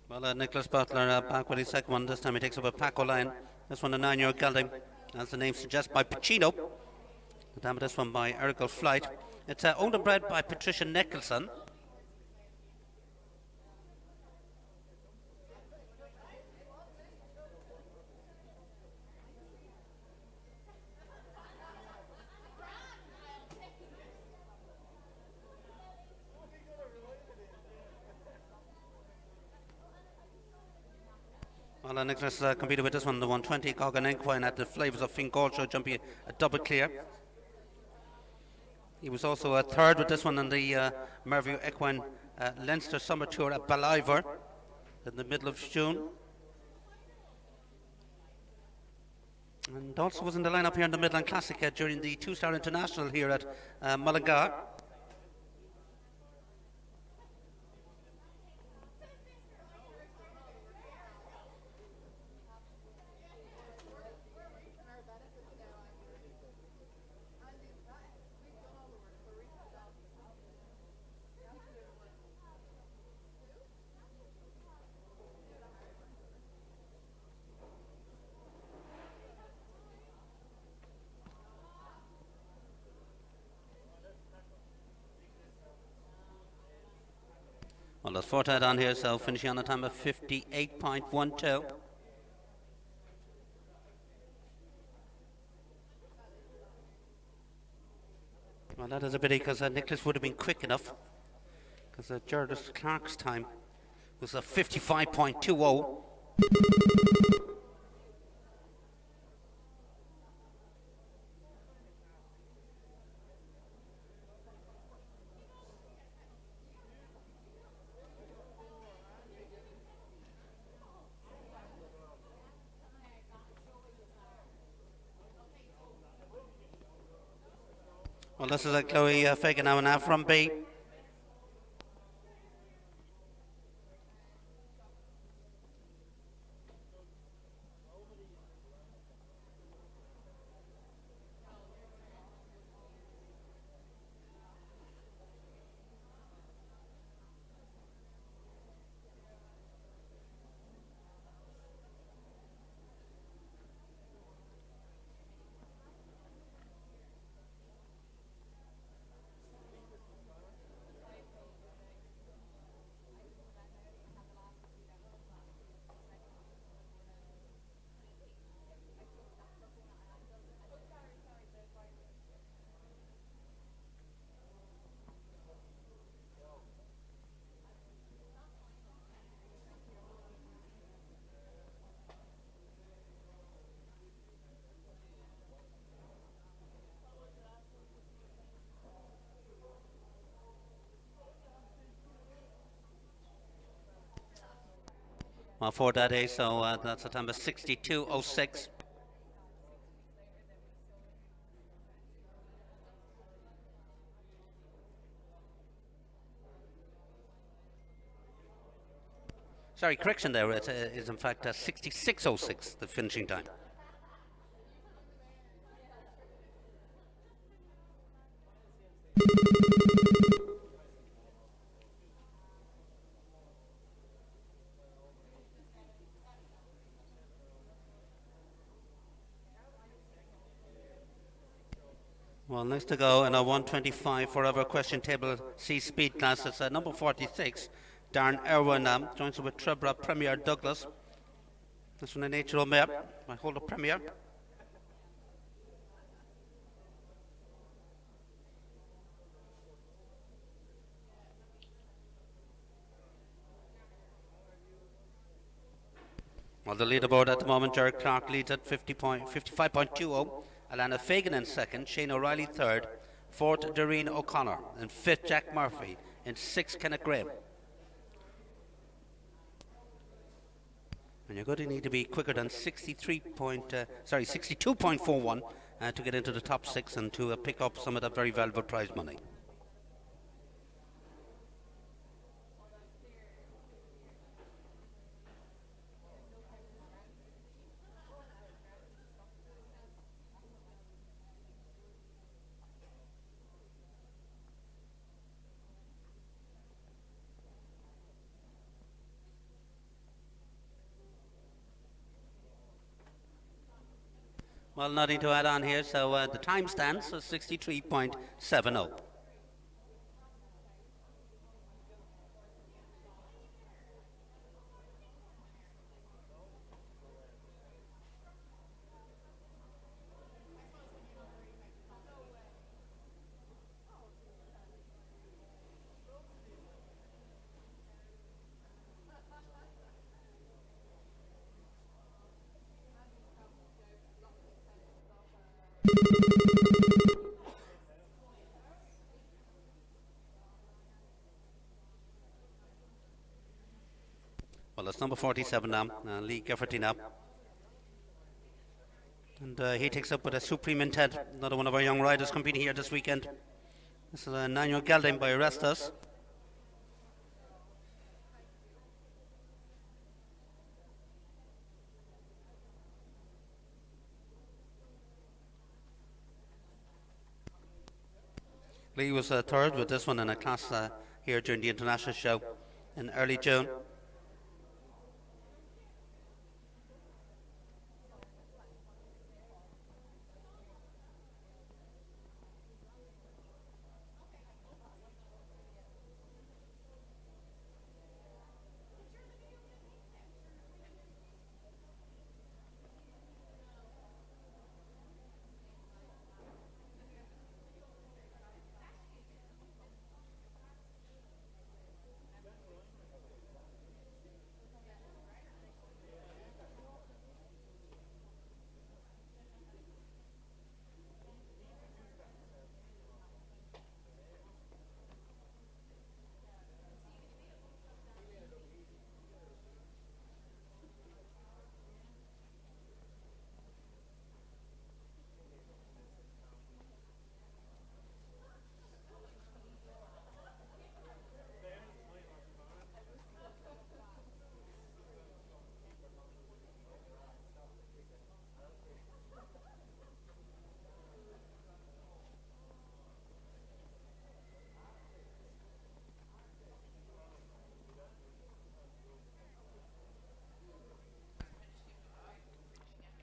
Well, Nicholas Butler back with his second one. This time he takes up a Paco line. This one a 9-year gelding, as the name suggests, by Pacino. The dam of this one by Erical Flight. It's owned and bred by Patricia Nicholson. Well, Nicholas competed with this one, the 120, Cog and Equine at the Flavours of Fingalter, jumping a double clear. He was also a third with this one on the Merview Equine Leinster Summer Tour at Ballivor in the middle of June. And also was in the lineup here in the Midland Classic during the two-star international here at Mullingar. Well, there's 4 tied on here, so finishing on a time of 58.12. Well, that is a pity because Nicholas would have been quick enough, because Gerardus Clark's time was a 55.20. Well, this is a Chloe Fagan now and now from B. Well, for that day, so that's a time of 62.06. Sorry, correction there. It is in fact 66.06, the finishing time. Well, next to go in a 125 for our question table C speed class. It's number 46, Darren Irwin joins with Trebra Premier Douglas. This one a natural mare. I hold a Premier. Well, the leaderboard at the moment, Jared Clark leads at 55.20. Alana Fagan in second, Shane O'Reilly third, fourth Doreen O'Connor, and fifth Jack Murphy, and sixth Kenneth Graham. And you're going to need to be quicker than 62.41 to get into the top six and to pick up some of that very valuable prize money. Well, nothing to add on here, so the time stands at 63.70. Well, it's number 47 now, Lee Gafferty now. And he takes up with a Supreme Intent, another one of our young riders competing here this weekend. This is a 9-year gelding by Arestas. Lee was third with this one in a class here during the international show in early June.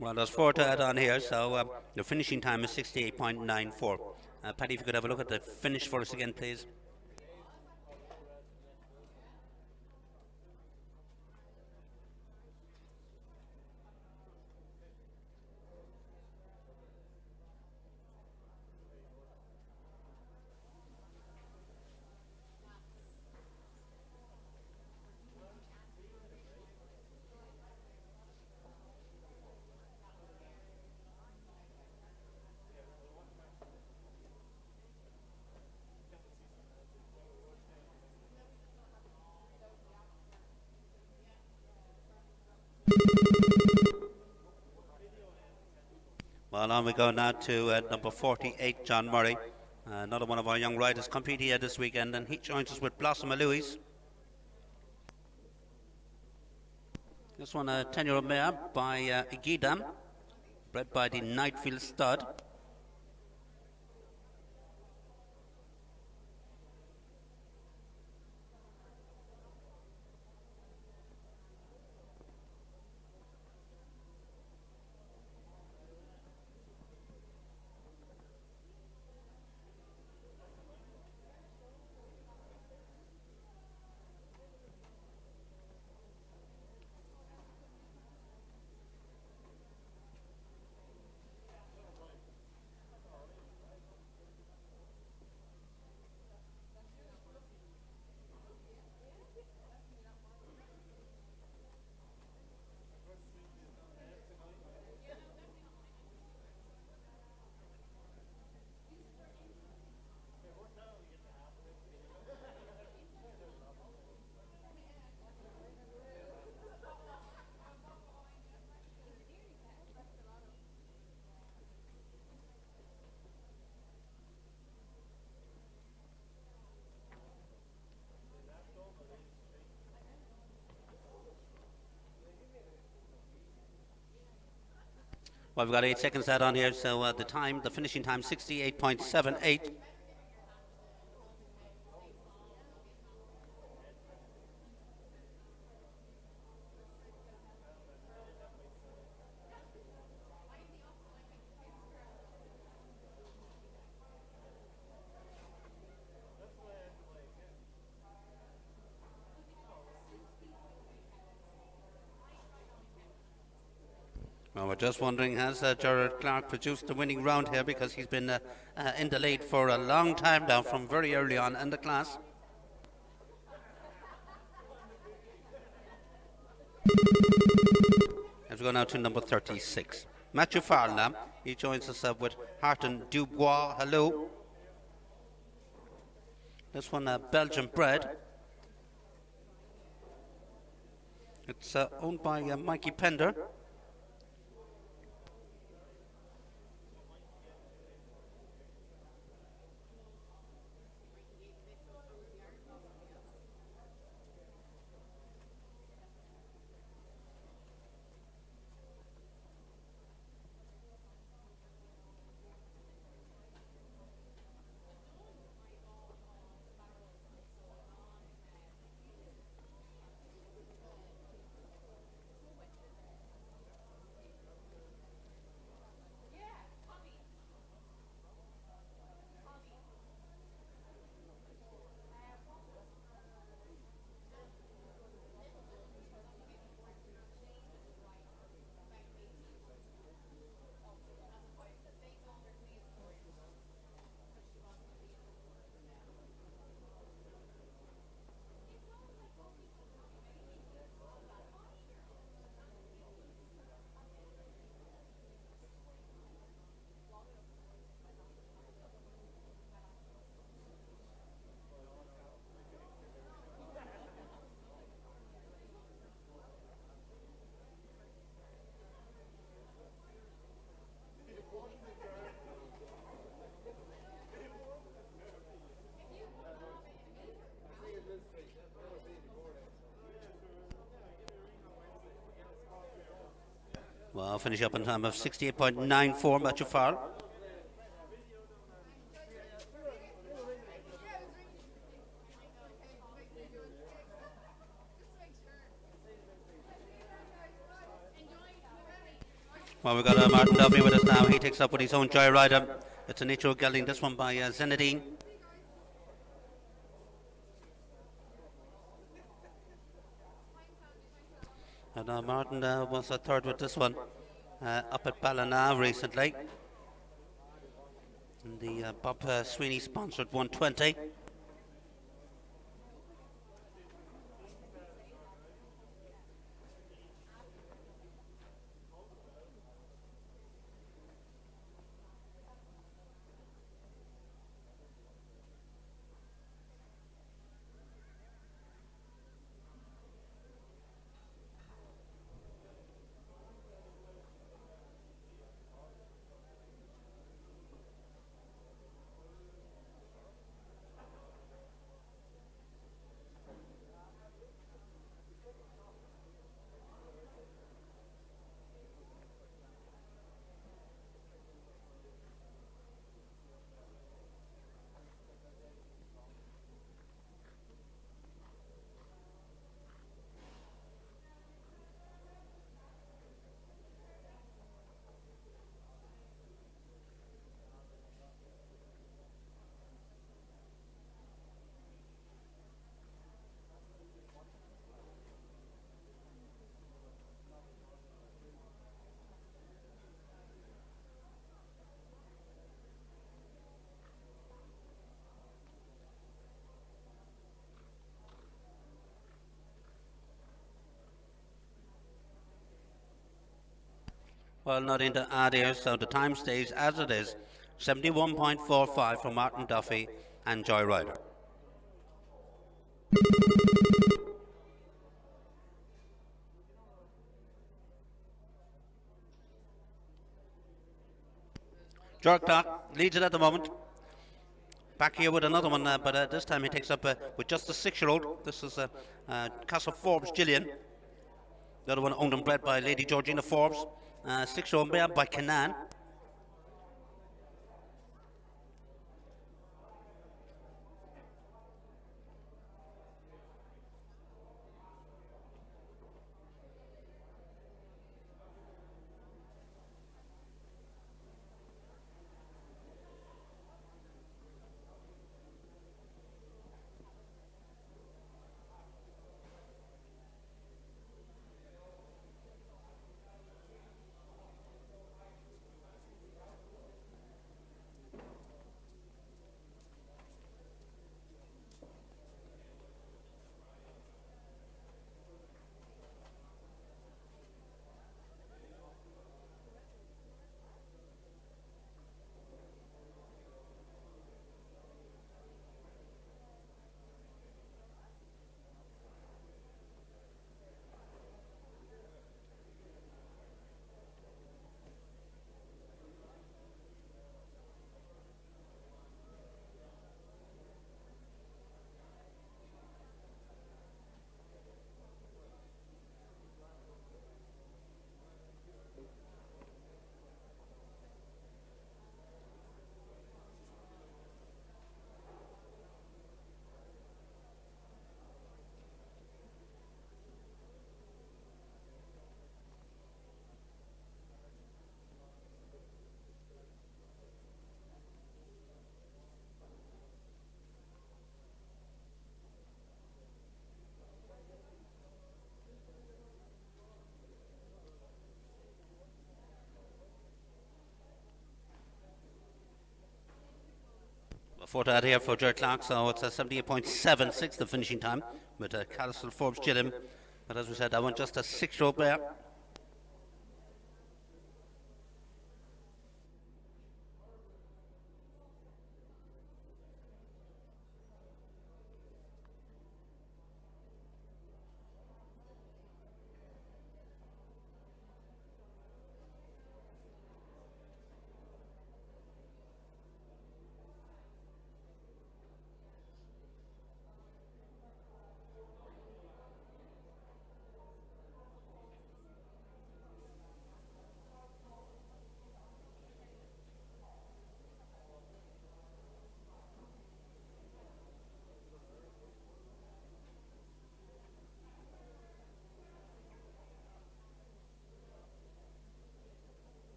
Well, there's four to add on here, so the finishing time is 68.94. Paddy, if you could have a look at the finish for us again, please. Well, on we go now to number 48, John Murray. Another one of our young riders competing here this weekend, and he joins us with Blossom Louise. This one a 10-year-old mare by Igidam, bred by the Nightfield stud. Well, we've got 8 seconds out on here, so the finishing time, 68.78. Well, we're just wondering, has Gerard Clark produced the winning round here, because he's been in the lead for a long time now, from very early on in the class. As we go now to number 36. Matthew Farnham, he joins us with Harton Dubois. Hello. This one, Belgian bred. It's owned by Mikey Pender. Well, finish up on time of 68.94, Matthew Farr. Well, we've got Martin Duffy with us now. He takes up with his own Joyrider. It's a nature gelding, this one by Zenadine. And Martin was a third with this one up at Ballina recently. And the Bob Sweeney sponsored 120. Well, not into add here, so the time stays as it is. 71.45 for Martin Duffy and Joy Ryder. George Clark leads it at the moment. Back here with another one, but this time he takes up with just a 6-year-old. This is Castle Forbes Gillian. The other one owned and bred by Lady Georgina Forbes. 6-year-old mare by Canaan. Photo out here for George Clark, so it's a 78.76 the finishing time with Castle Forbes Gillian. But as we said, I want just a 6-year-old there.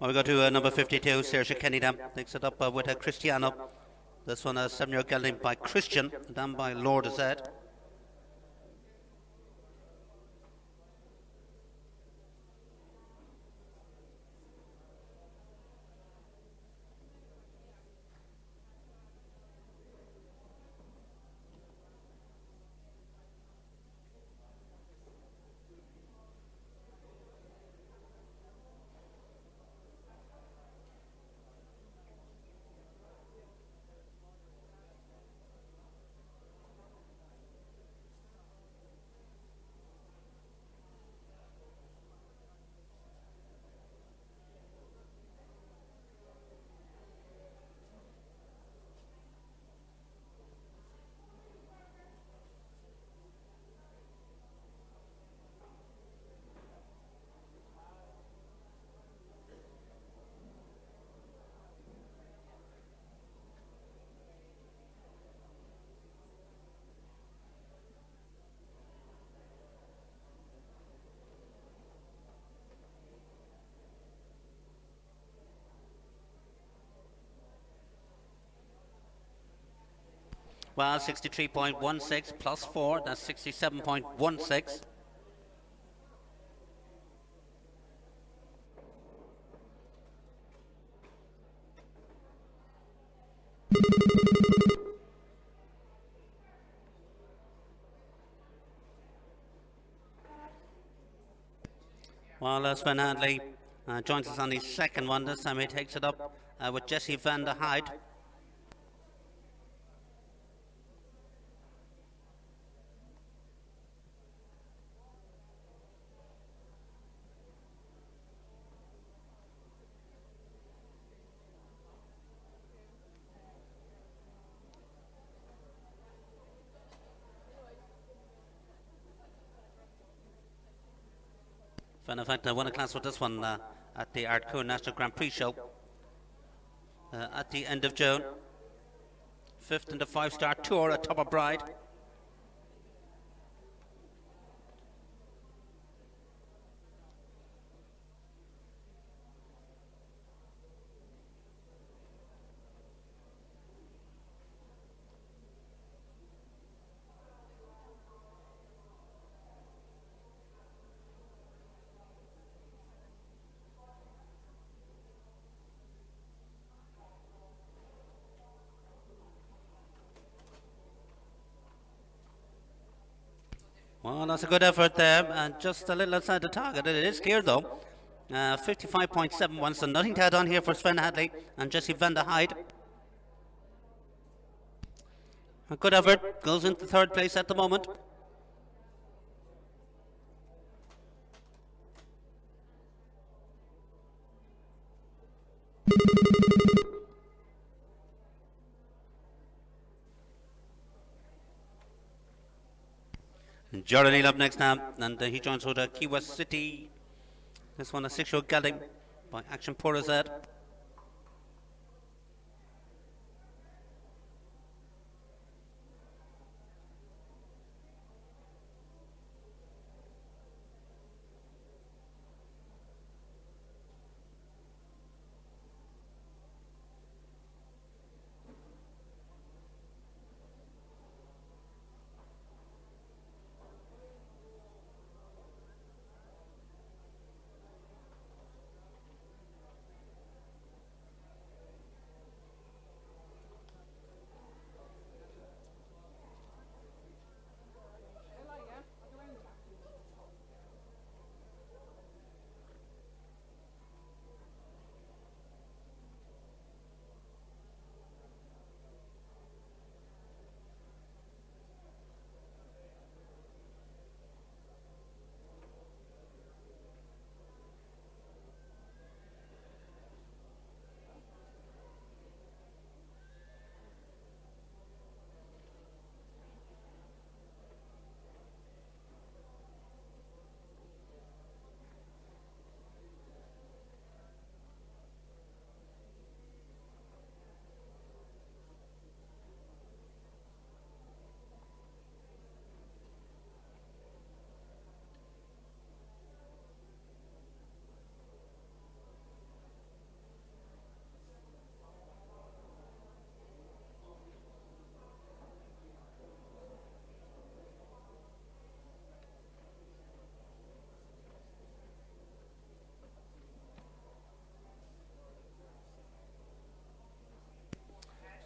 Well, we go to number 52, Saoirse Kennedy takes it up with Cristiano. This one a 7-year-old gelding by Christian, done by Lord Z. Well, 63.16 plus 4, that's 67.16. Well, Sven Hadley joins us on his second one. This time he takes it up with Jesse van der Heide. In fact, I won a class with this one at the Ardcour National Grand Prix show at the end of June. 5th in the 5-star tour at Top of Bride. Well, that's a good effort there, and just a little outside the target. It is clear though. 55.71, so nothing to add on here for Sven Hadley and Jesse van der Heide. A good effort, goes into third place at the moment. Jordan Neal up next now, and he joins with Key West City. This one a 6-year-old gelding by Action Purazad.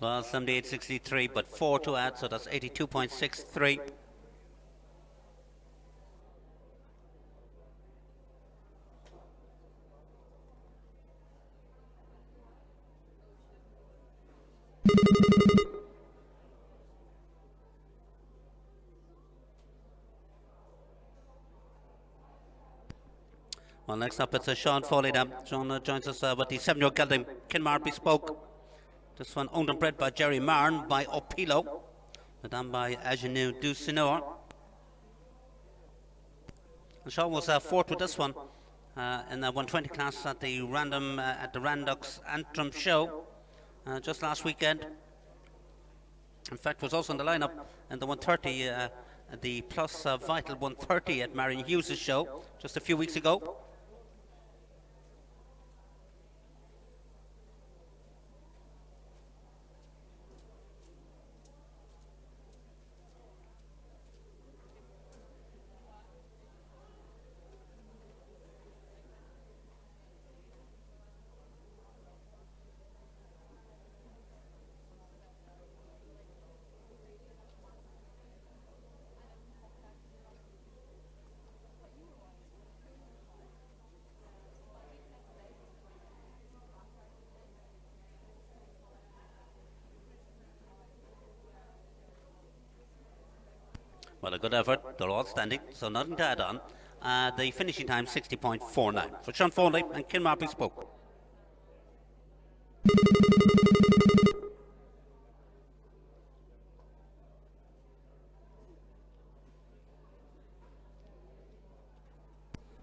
Well, 78.63, but 4 to add, so that's 82.63. Well, next up it's Sean Foley now. Sean joins us with the 7-year-old gelding, Kinmar Bespoke. This one owned and bred by Jerry Marn by Opilo, done by Agenue du Sinor. And Sean was fourth with this one in the 120 class at the Randux Antrim show just last weekend. In fact, was also in the lineup in the 130, the Plus Vital 130 at Marion Hughes' show just a few weeks ago. Well, a good effort. They're all standing, so nothing to add on. The finishing time 60.49. For Sean Foley and Ken Marpy spoke.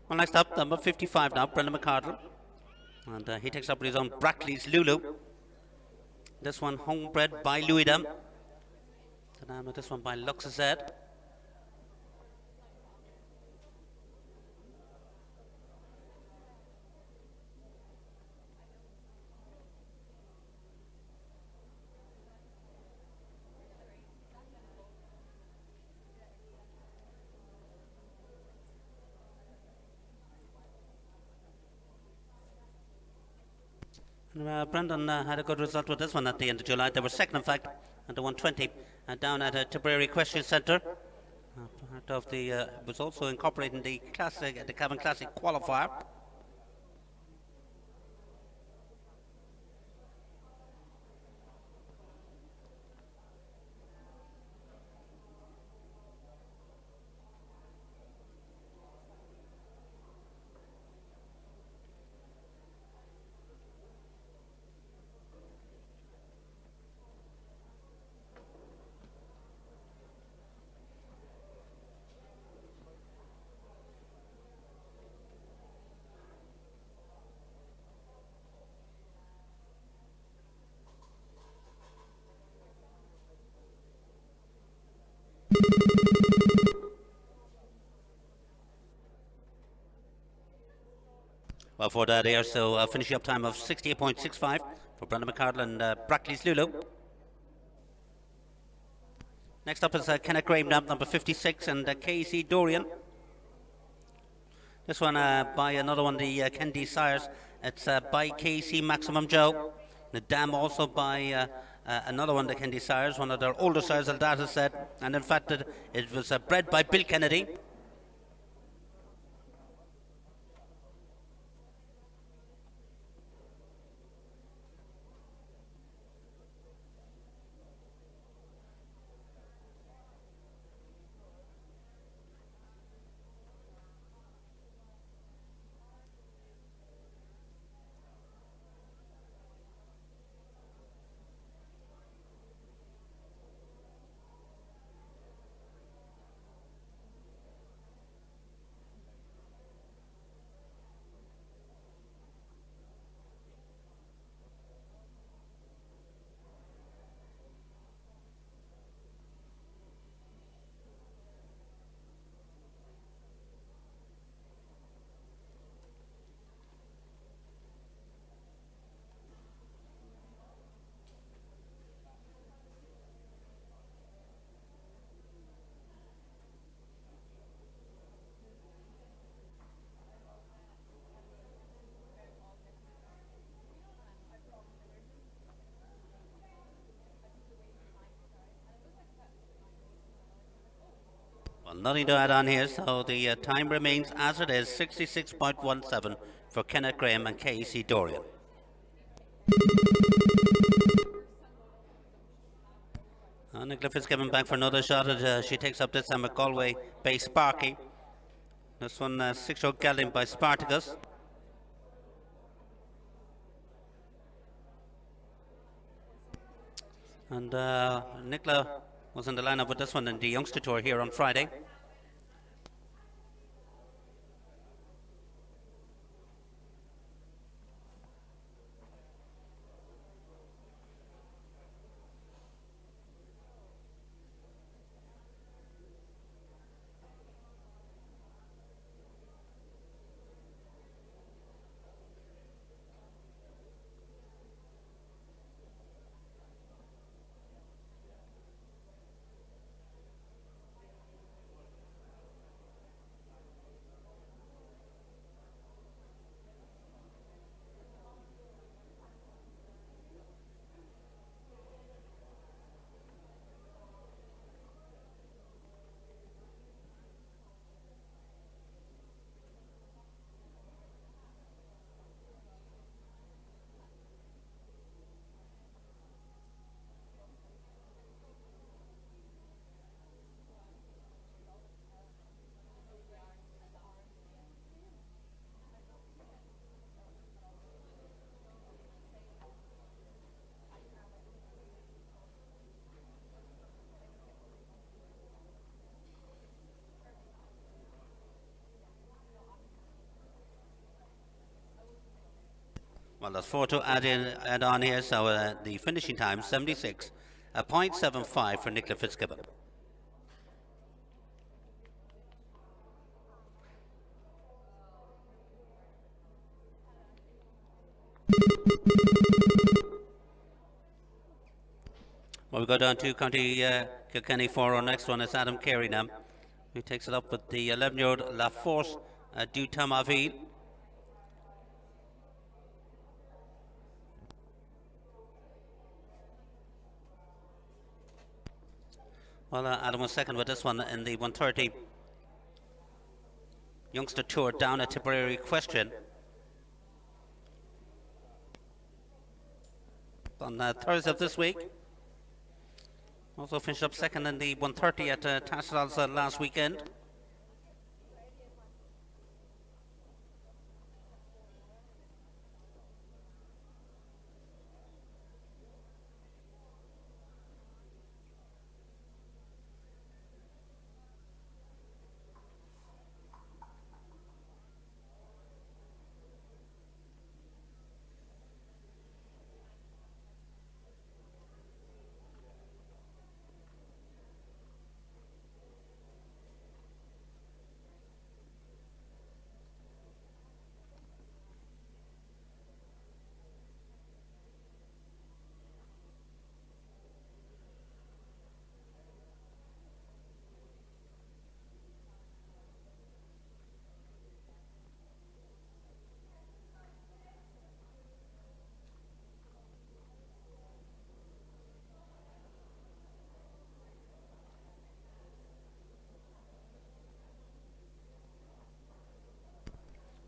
Well, next up, number 55 now, Brendan McCardle. And he takes up with his own Brackley's Lulu. This one homebred by Louisdom. The name of this one by Luxazed. Brendan had a good result with this one at the end of July. They were second, in fact, at the 120 down at Tipperary Equestrian Centre. Part of the was also incorporating the classic, the Cavan Classic qualifier. Well, for that here, so finishing up time of 68.65 for Brendan McCardle and Brackley's Lulu. Next up is Kenneth Graham, number 56, and Casey Dorian. This one by another one, the Kendi Sires. It's by Casey Maximum Joe. The dam also by another one, the Kendi Sires, one of their older sires, the data said. And in fact, it was bred by Bill Kennedy. Well, nothing to add on here, so the time remains as it is, 66.17 for Kenneth Graham and Casey Dorian. Nicola Fitzgibbon back for another shot as she takes up this time with Galway by Sparky. This one 6-year-old gelding by Spartacus. And Nicola was in the lineup with this one in the Youngster Tour here on Friday. Well, there's 4 to add on here, so the finishing time 76.75 for Nicola Fitzgibbon. Well, we go down to County Kilkenny for our next one. It's Adam Carey now. He takes it up with the 11-year-old La Force du Tamaville. Well, Adam was second with this one in the 130 Youngster Tour down at Tipperary Equestrian on Thursday of this week. Also finished up second in the 130 at Tassadal's last weekend.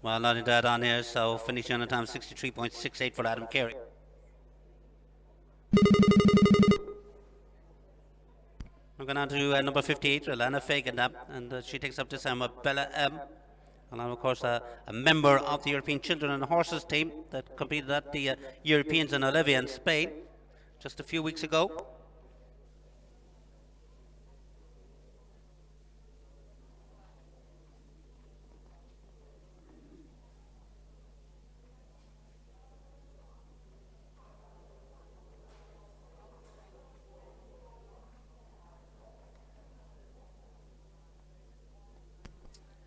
Well, not that on here, so finishing on the time 63.68 for Adam Carey. We're going on to number 58, Alana Fagan, and she takes up this time with Bella M. And I'm, of course, a member of the European Children and Horses team that competed at the Europeans in Olivia in Spain just a few weeks ago.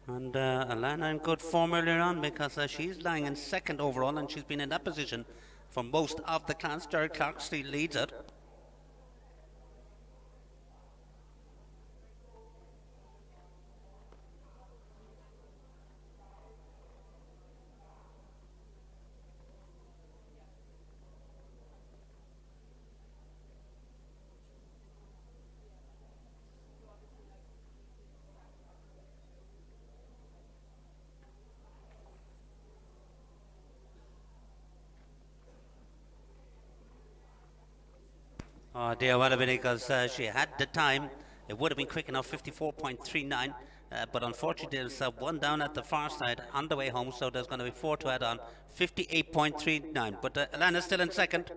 And Alana in good form earlier on because she's lying in second overall and she's been in that position for most of the class. Jerry Clark still leads it. Oh dear, what a bit, because she had the time. It would have been quick enough, 54.39. But unfortunately, there's one down at the far side on the way home, so there's going to be 4 to add on, 58.39. But Alana's still in second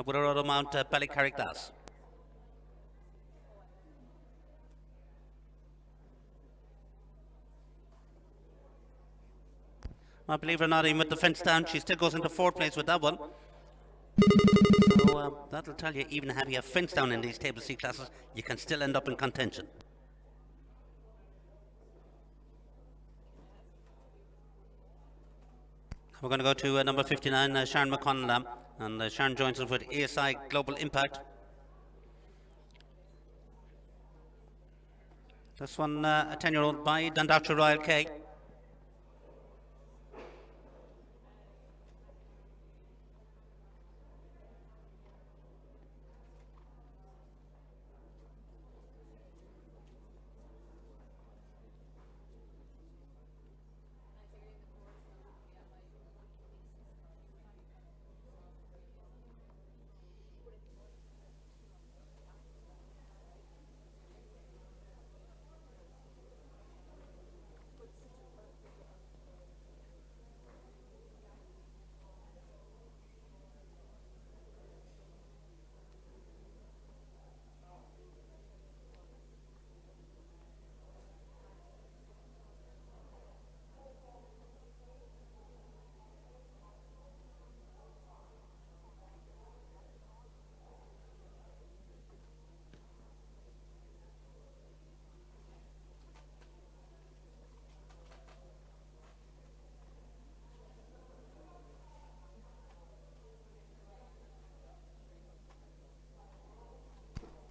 with her other mount, Ballycarrick Glass. Well, believe it or not, even with the fence down, she still goes into fourth place with that one. So that'll tell you, even having a fence down in these Table C classes, you can still end up in contention. We're going to go to number 59, Sharon McConnell, and Sharon joins us with ASI Global Impact. This one, a 10-year-old by Dundalk Royal K.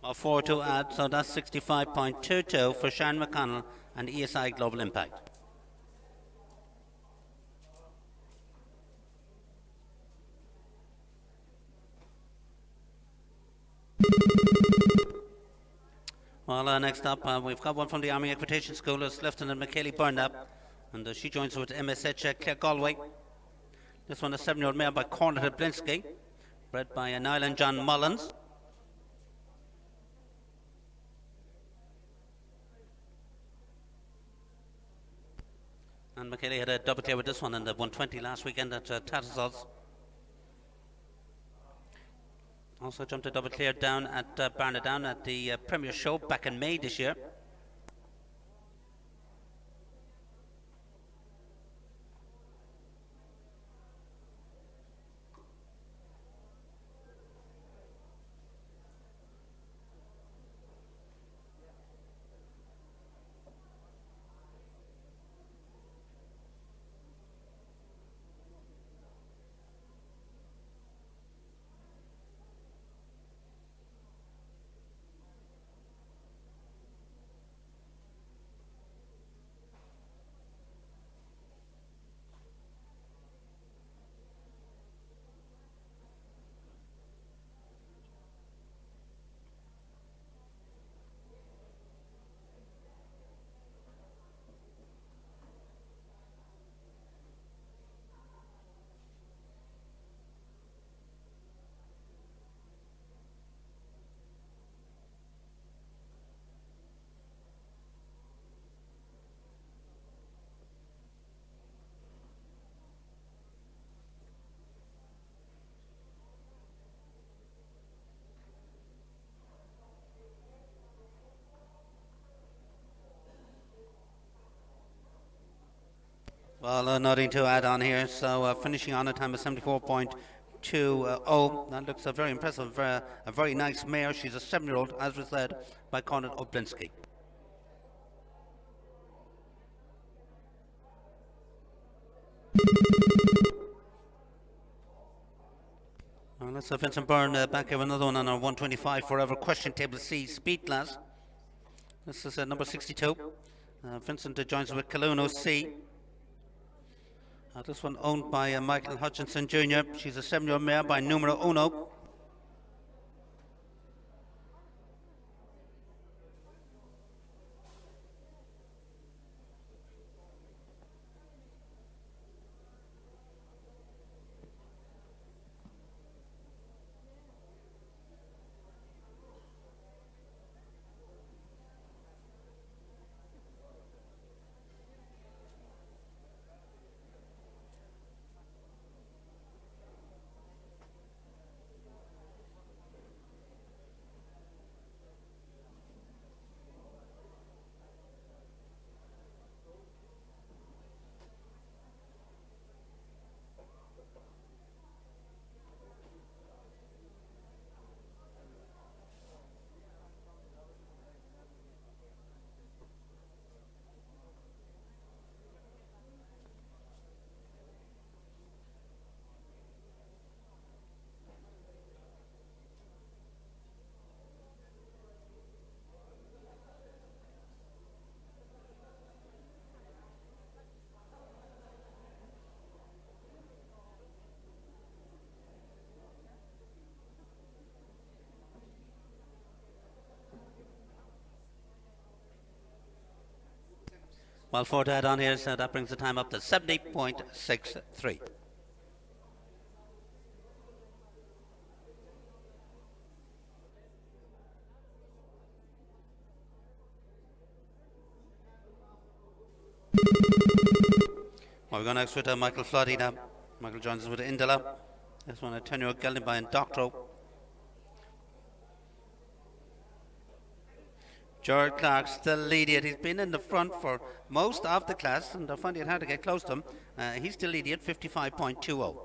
of 4 to add, so that's 65.22 for Sharon McConnell and ESI Global Impact. Well, next up, we've got one from the Army Equitation School. It's Lieutenant McKaylee Burnap, and she joins with MSH Clare Galway. This one, a 7-year-old mare by Cornet Blinsky, bred by Niall and John Mullins. And McKaylee had a double clear with this one in the 120 last weekend at Tattersalls. Also jumped a double clear down at Barnadown at the Premier Show back in May this year. Well, nothing to add on here, so finishing on a time of 74.20. That looks very impressive, a very nice mare. She's a 7-year-old, as was said by Conrad Oblinsky. Well, let's have Vincent Byrne back here with another one on our 125 forever question table C speed class. This is number 62. Vincent joins with Coluno C. This one owned by Michael Hutchinson Jr. She's a 7-year-old mare by Numero Uno. Well, for that on here, so that brings the time up to 70.63. Well, we're going next with Michael Floddy now. Michael joins us with Indela. This one a 10-year-old gelding by Doctorow. George Clark still leading it. He's been in the front for most of the class, and they're finding it hard to get close to him. He's still leading at 55.20.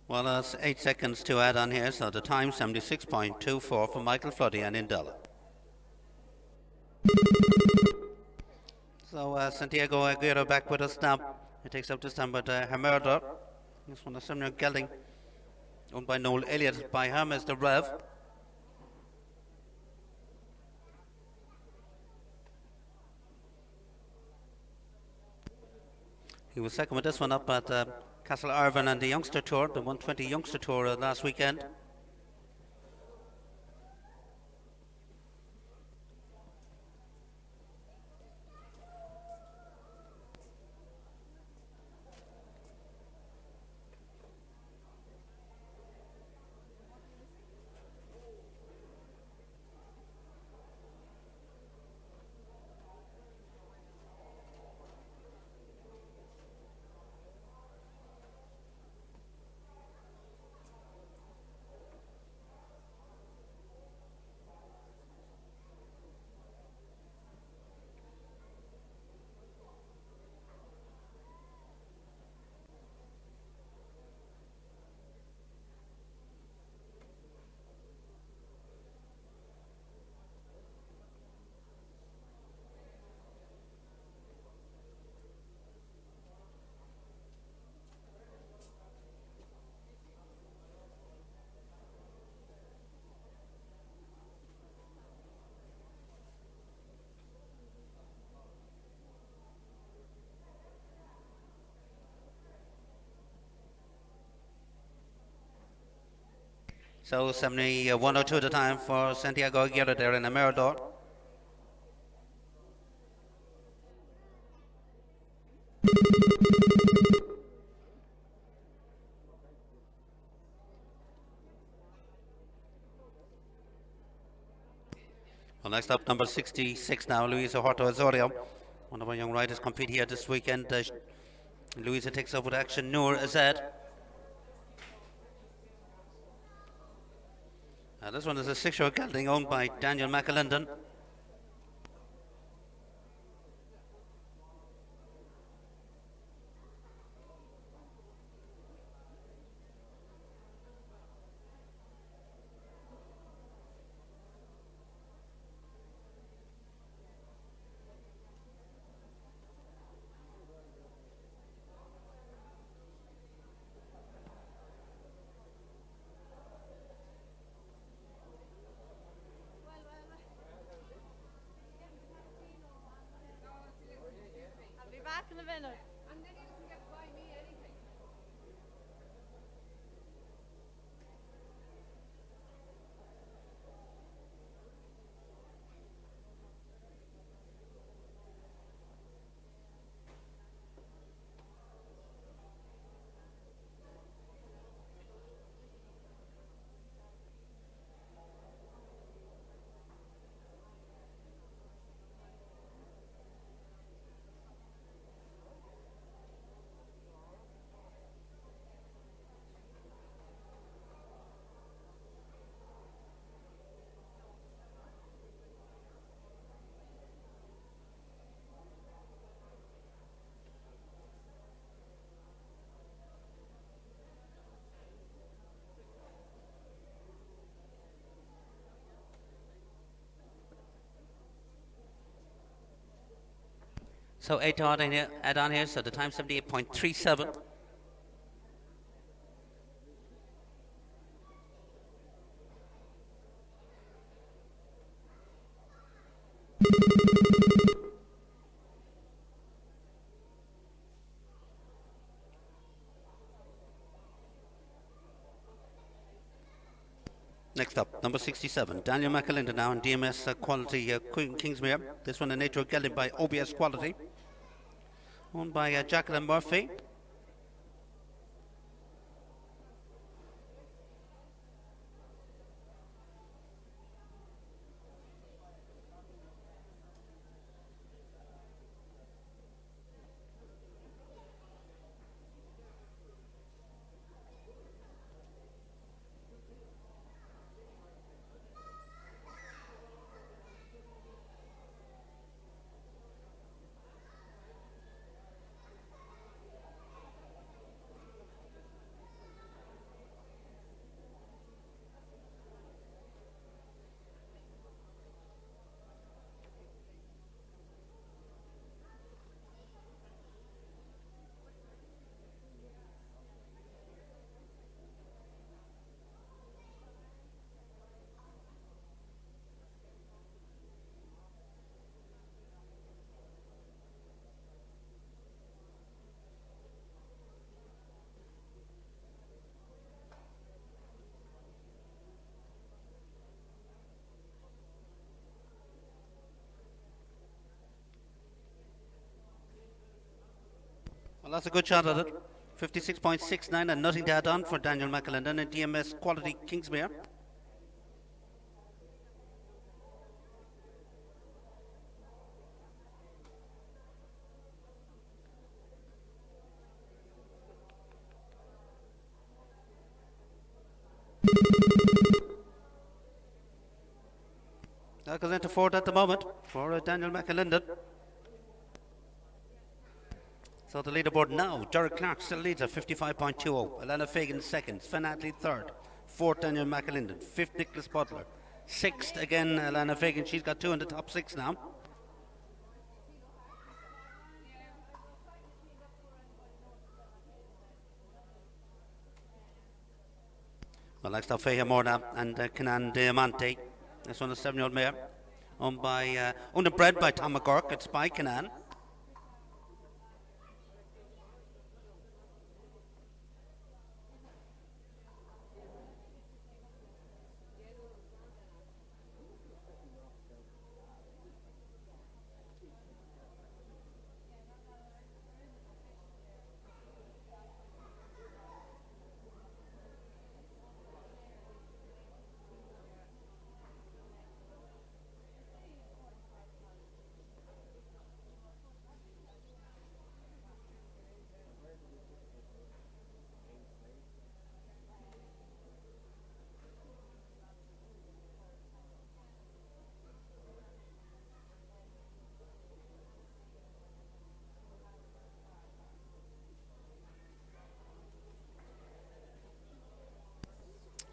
Well, that's 8 seconds to add on here, so the time 76.24 for Michael Floody and Indella. So Santiago Aguero back with us now. He takes up this time with Hermerdor. This one is similar gelding, owned by Noel Elliott. By him is the Rev. He was second with this one up at Castle Irvine and the Youngster Tour, the 120 Youngster Tour last weekend. So 71.02 the time for Santiago Aguirre there in the Mirador. Well, next up, number 66 now, Luisa Horto Azorio. One of our young riders compete here this weekend. Luisa takes up with Action Noor Azad. This one is a 6-year-old gelding owned by Daniel McAlinden. I'll be back in a minute. So 8 to add on here, so the time 78.37. Next up, number 67, Daniel McAlinden now in DMS Quality Kingsmere. This one a nature gelding by OBS Quality, owned by Jacqueline Murphy. Well, that's a good shot at it. 56.69 and nothing to add on for Daniel McAlinden and DMS Quality Kingsmere. That goes into fourth at the moment for Daniel McAlinden. So the leaderboard now, Derek Clark still leads at 55.20. Alana Fagan second, Sven Atley third, fourth Daniel McAlinden, fifth Nicholas Butler, sixth again Alana Fagan. She's got two in the top six now. Well, next up, Fahia Morna and Canan Diamante. This one is 7-year-old mare, owned by, owned and bred by Tom McGurk. It's by Canan.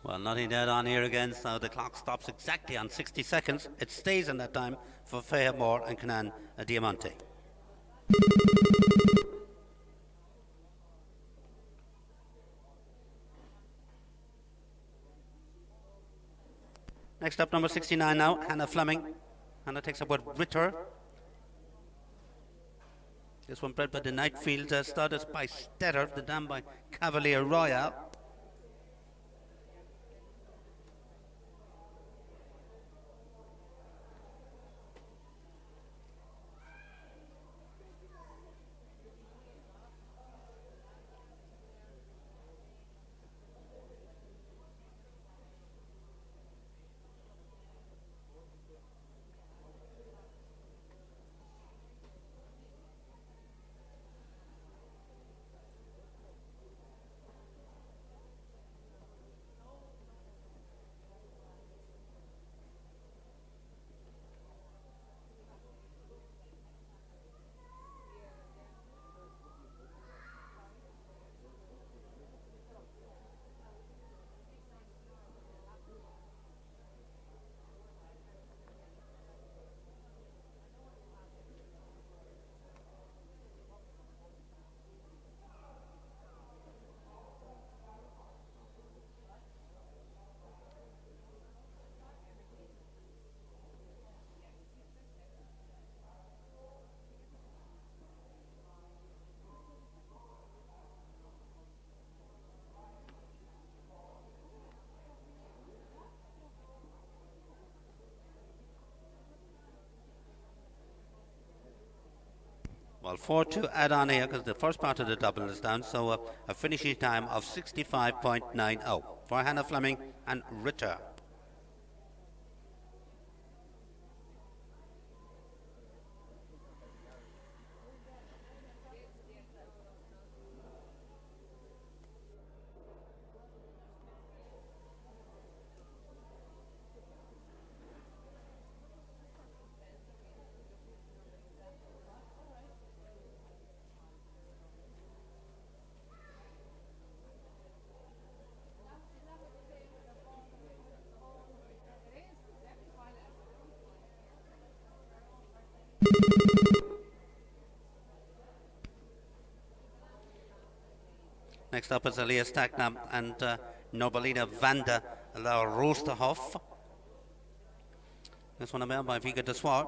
Well, nothing dead on here again, so the clock stops exactly on 60 seconds. It stays in that time for Fahia Moore and Canan Diamante. Next up, number 69 now, Hannah Fleming. Hannah takes up with Ritter. This one bred by the Nightfield, started by Stetter, the dam by Cavalier Royal. Well, 4 to add on here because the first part of the double is down, so a finishing time of 65.90 for Hannah Fleming and Ritter. Next up is Elias Stacknam and Nobelina Vanda La Roosterhof. This one a mare by Viga de Soir.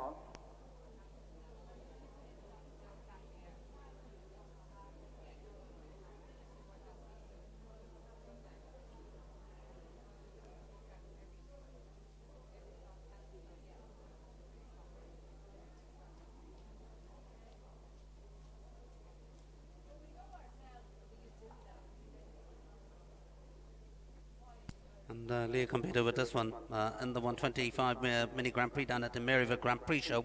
And Leah competed with this one in the 125 mini Grand Prix down at the Maryville Grand Prix show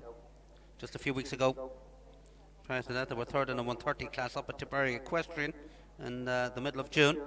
just a few weeks ago. Prior to that, they were third in the 130 class up at Tipperary Equestrian in the middle of June.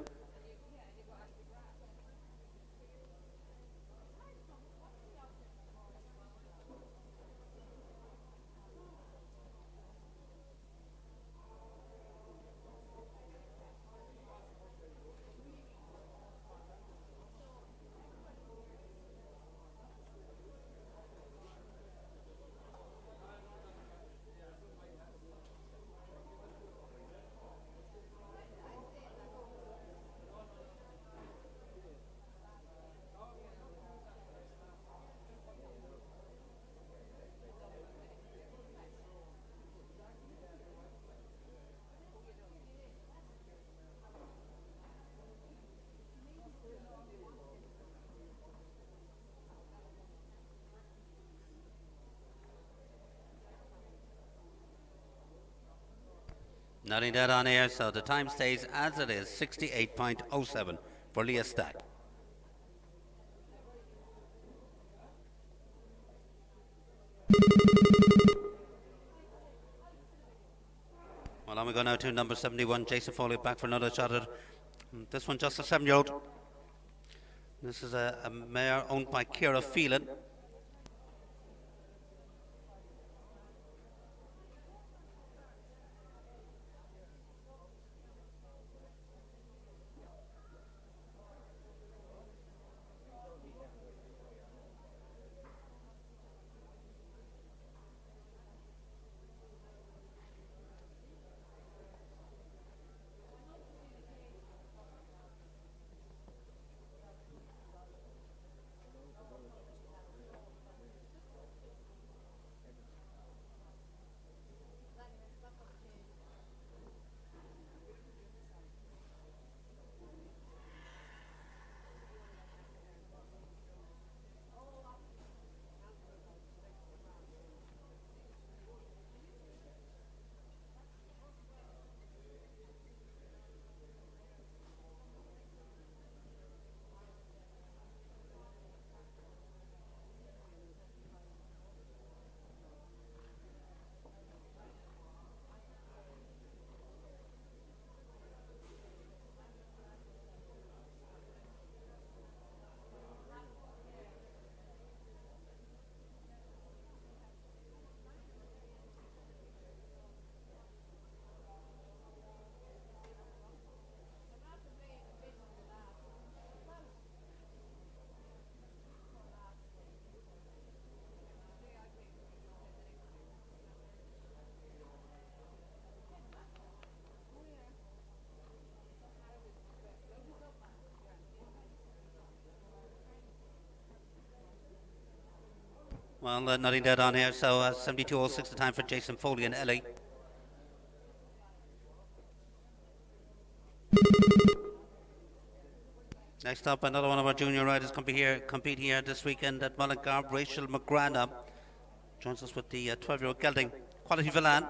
Nothing dead on air, so the time stays as it is, 68.07 for Leah Stack. Well, on we go now to number 71, Jason Foley, back for another shot at this one, just a 7-year-old. This is a mare owned by Ciara Phelan. Well, nothing dead on here, so 72.06 the time for Jason Foley and Ellie. Next up, another one of our junior riders compete here this weekend at Mullingar. Rachel McGrana joins us with the 12-year-old gelding, Quality Villan.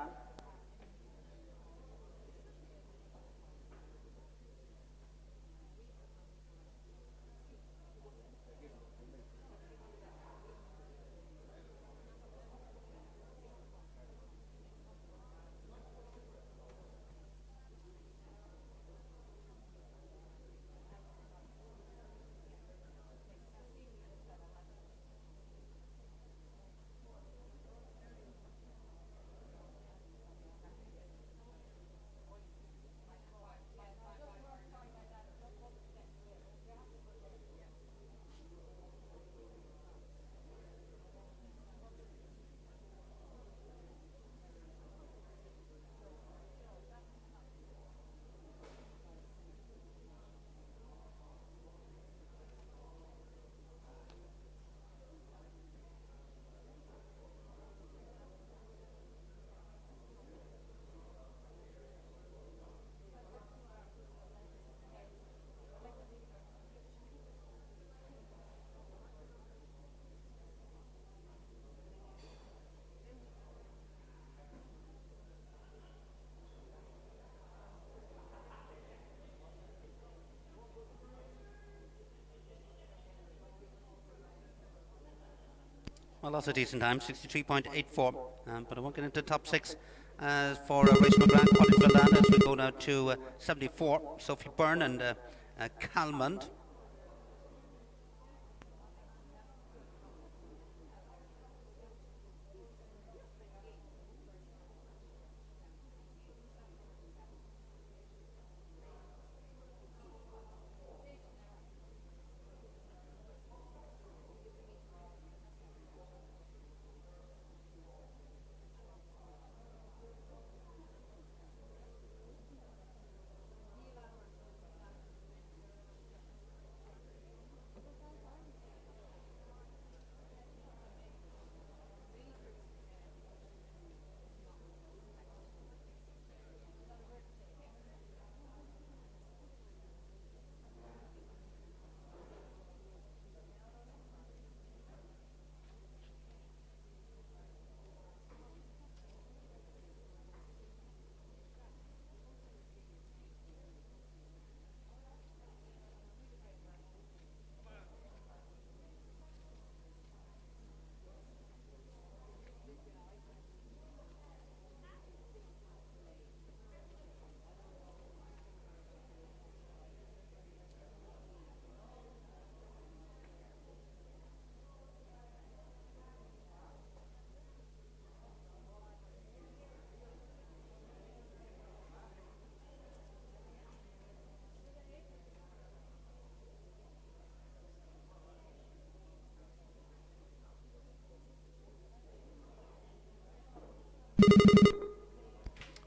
Well, that's a decent time, 63.84. But I won't get into top six for Rachel McGrath, Colin Villan, as we go now to 74. Sophie Byrne and Calmond.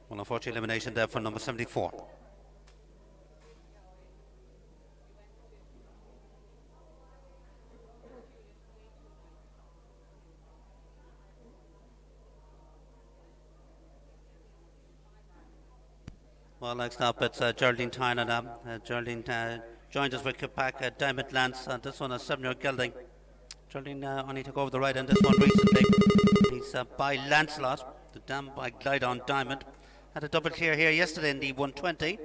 Well, unfortunately, elimination there for number 74. Well, next up it's Geraldine Tynan. Geraldine joined us with Capac Diamond Lance. This one a 7-year gelding. Geraldine only took over the right end this one recently. He's by Lancelot, the dam by Glidon Diamond. Had a double clear here yesterday in the 120.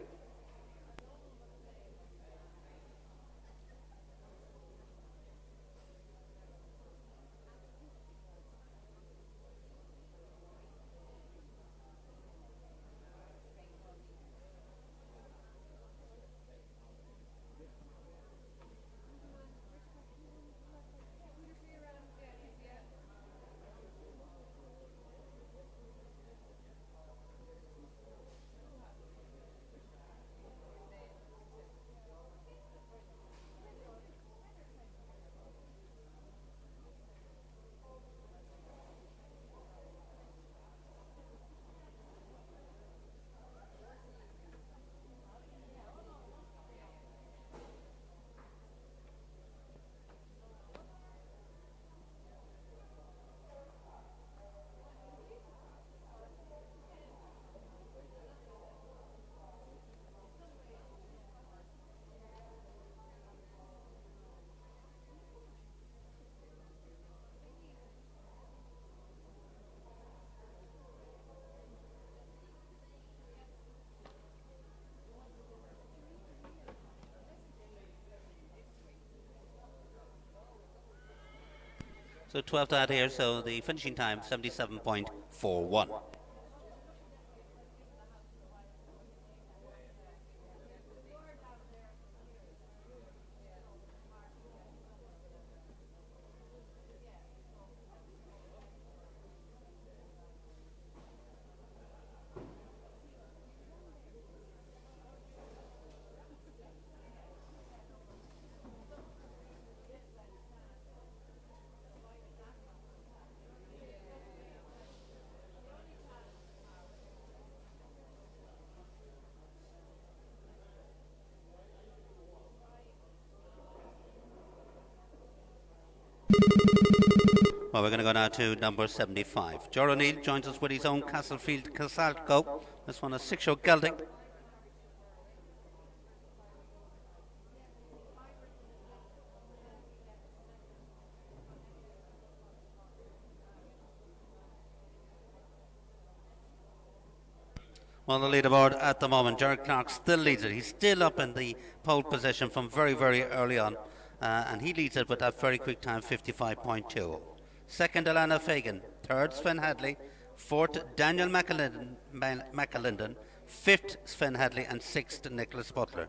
So 12th out here, so the finishing time 77.41. Well, we're going to go now to number 75. Ger O'Neill joins us with his own Castlefield Casalco. This one a 6-year gelding. On the leaderboard at the moment, Jared Clark still leads it. He's still up in the pole position from very, very early on. And he leads it with that very quick time, 55.2. Second, Alana Fagan. Third, Sven Hadley. Fourth, Daniel McAlinden. Fifth, Sven Hadley. And sixth, Nicholas Butler.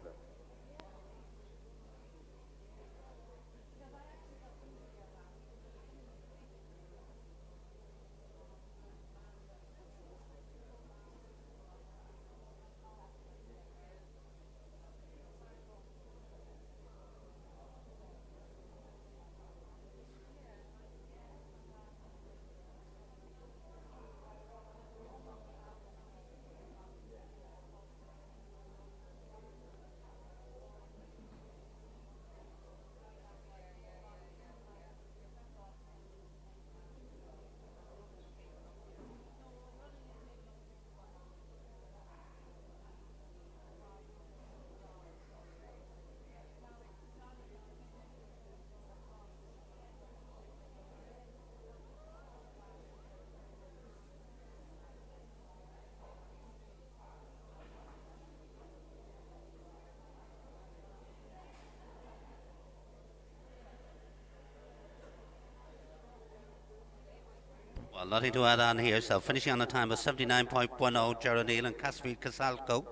Well, nothing to add on here. So finishing on a time of 79.10, Gerard Neal and Casfield Casalco.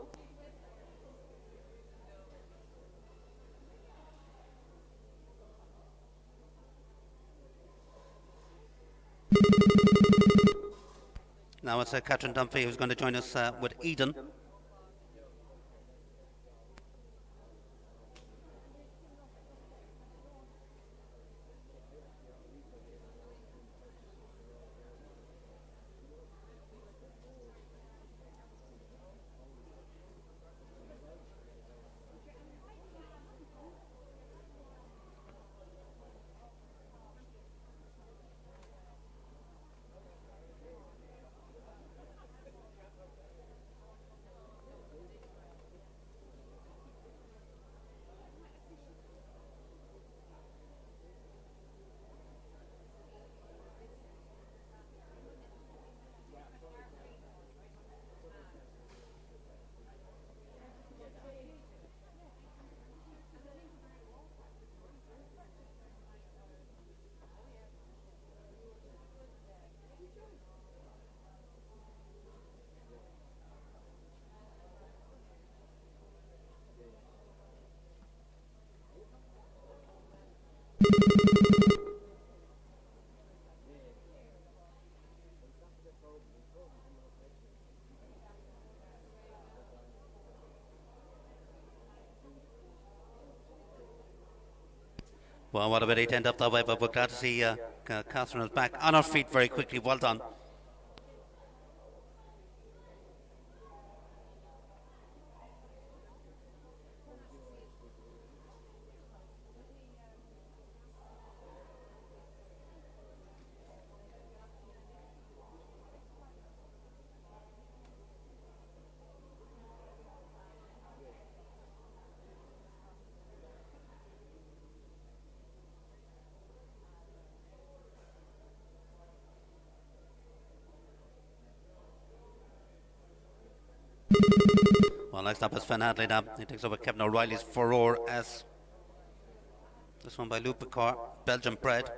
Now it's Catherine Dunphy who's going to join us with Eden. Well, what a way to end up that way, but we're glad to see Catherine is back on her feet very quickly. Well done. Well, next up is Finn Hadley now. He takes over Kevin O'Reilly's Furore S. This one by Lupicar, Belgian bred.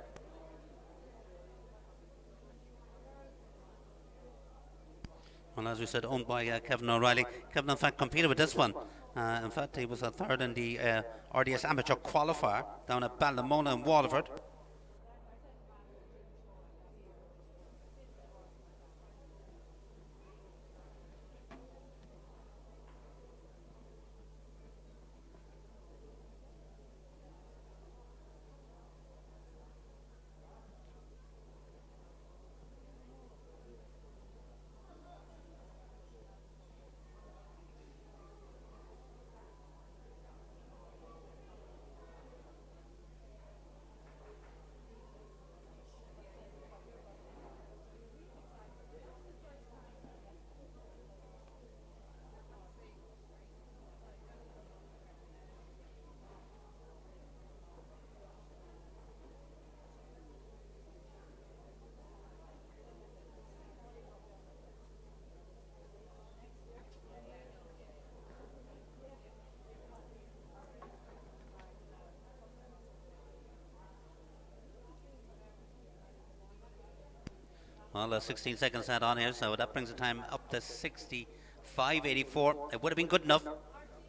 Well, as we said, owned by Kevin O'Reilly. Kevin, in fact, competed with this one. In fact, he was a third in the RDS Amateur Qualifier down at Ballamona in Waterford. Well, 16 seconds add on here, so that brings the time up to 65.84. It would have been good enough,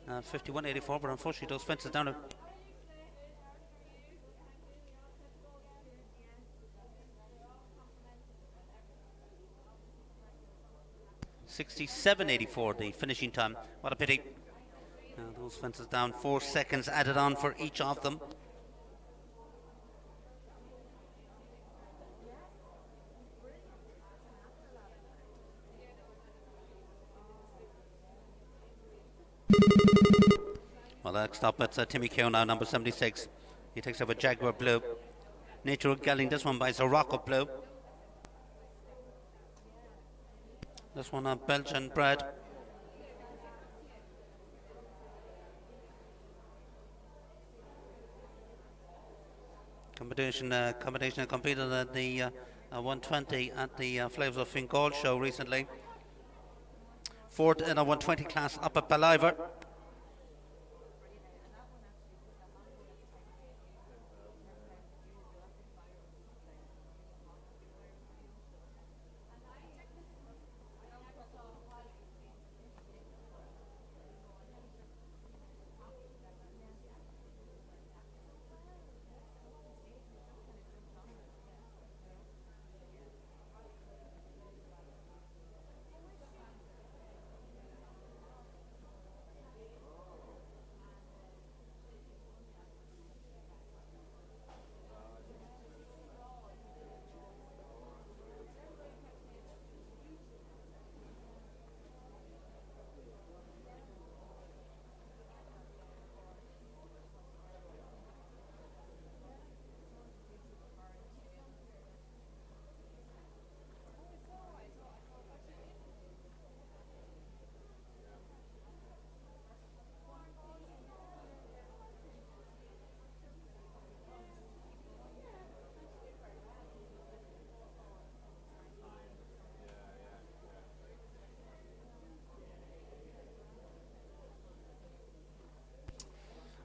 51.84, but unfortunately those fences down. 67.84 the finishing time. What a pity. Those fences down, 4 seconds added on for each of them. Well, next up it's Timmy Keogh now, number 76. He takes up a Jaguar Blue. Natural Gelding, this one by Zorocco Blue. This one Belgian bred. Combination competed at the 120 at the Flavors of Fingal show recently. Fourth in a 120 class up at Ballivor.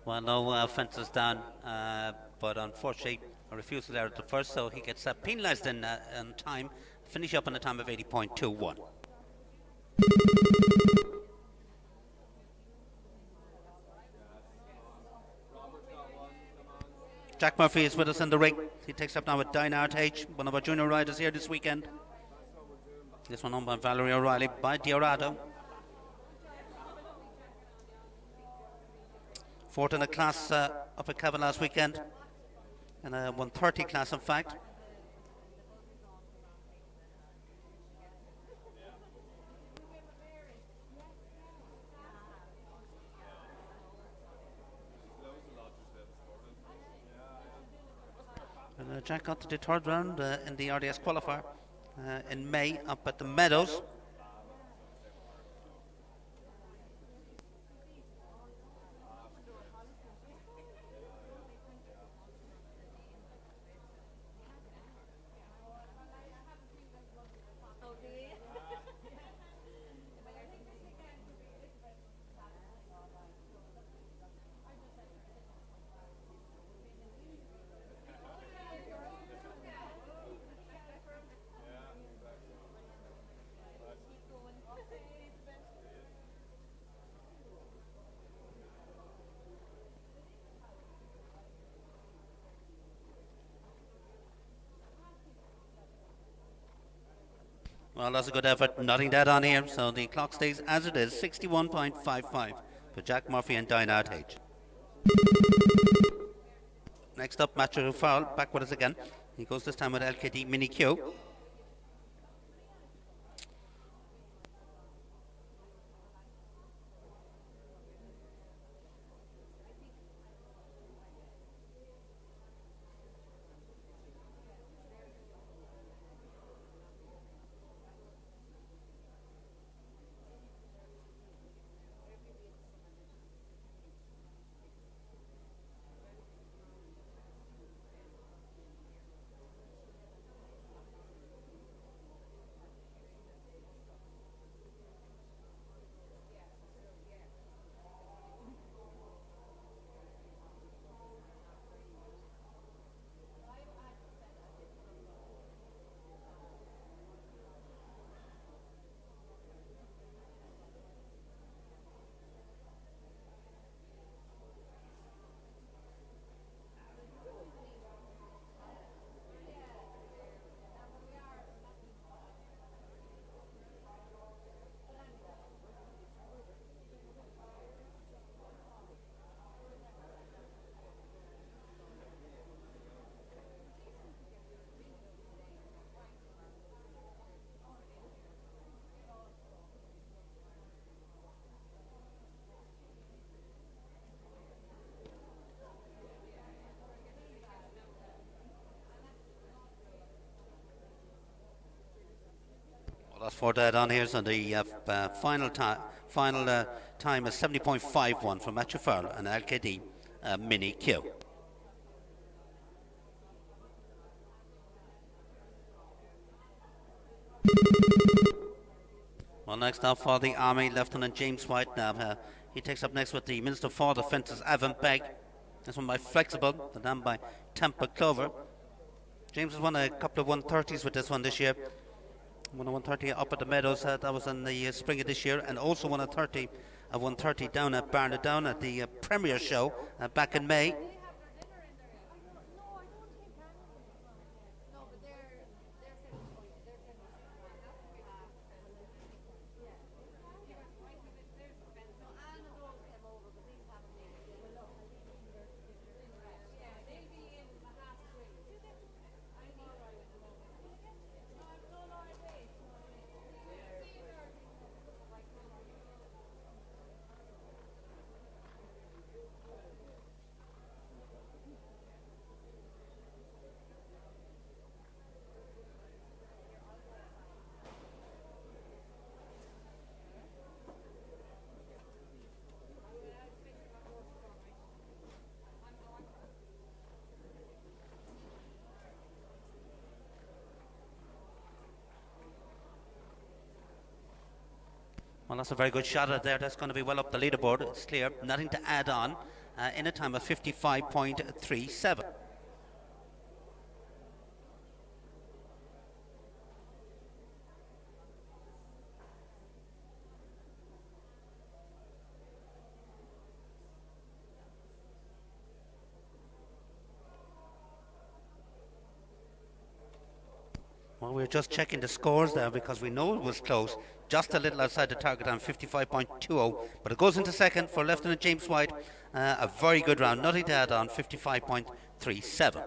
Well, no fences down, but unfortunately a refusal there at the first, so he gets penalised in time, finish up on a time of 80.21. Jack Murphy is with us in the ring. He takes up now with Dynart H, one of our junior riders here this weekend. This one owned by Valerie O'Reilly by Diorado. Fourth in a class up at Cavan last weekend, in a 130 class in fact. And Jack got to the third round in the RDS qualifier in May up at the Meadows. Well, that's a good effort. Nothing dead on here, so the clock stays as it is, 61.55 for Jack Murphy and Dynart H. Next up, Matthew Fowl, back with us again. He goes this time with LKD Mini Q. Last 4 dead on here, so the final time is 70.51 for Matthew Farrell and LKD Mini Q. Well, next up for the Army, Lieutenant James White. Now he takes up next with the Minister for Defence's Evan Begg. This one by Flexible, the dam by Temple Clover. James has won a couple of 130s with this one this year. Won a 130 up at the Meadows, that was in the spring of this year, and also won a 130 down at Barnadown at the Premier Show back in May. Well, that's a very good shot out there. That's going to be well up the leaderboard. It's clear. Nothing to add on in a time of 55.37. Well, we're just checking the scores there because we know it was close, just a little outside the target on 55.20, but it goes into second for Lieutenant James White. A very good round, nothing to add on, 55.37.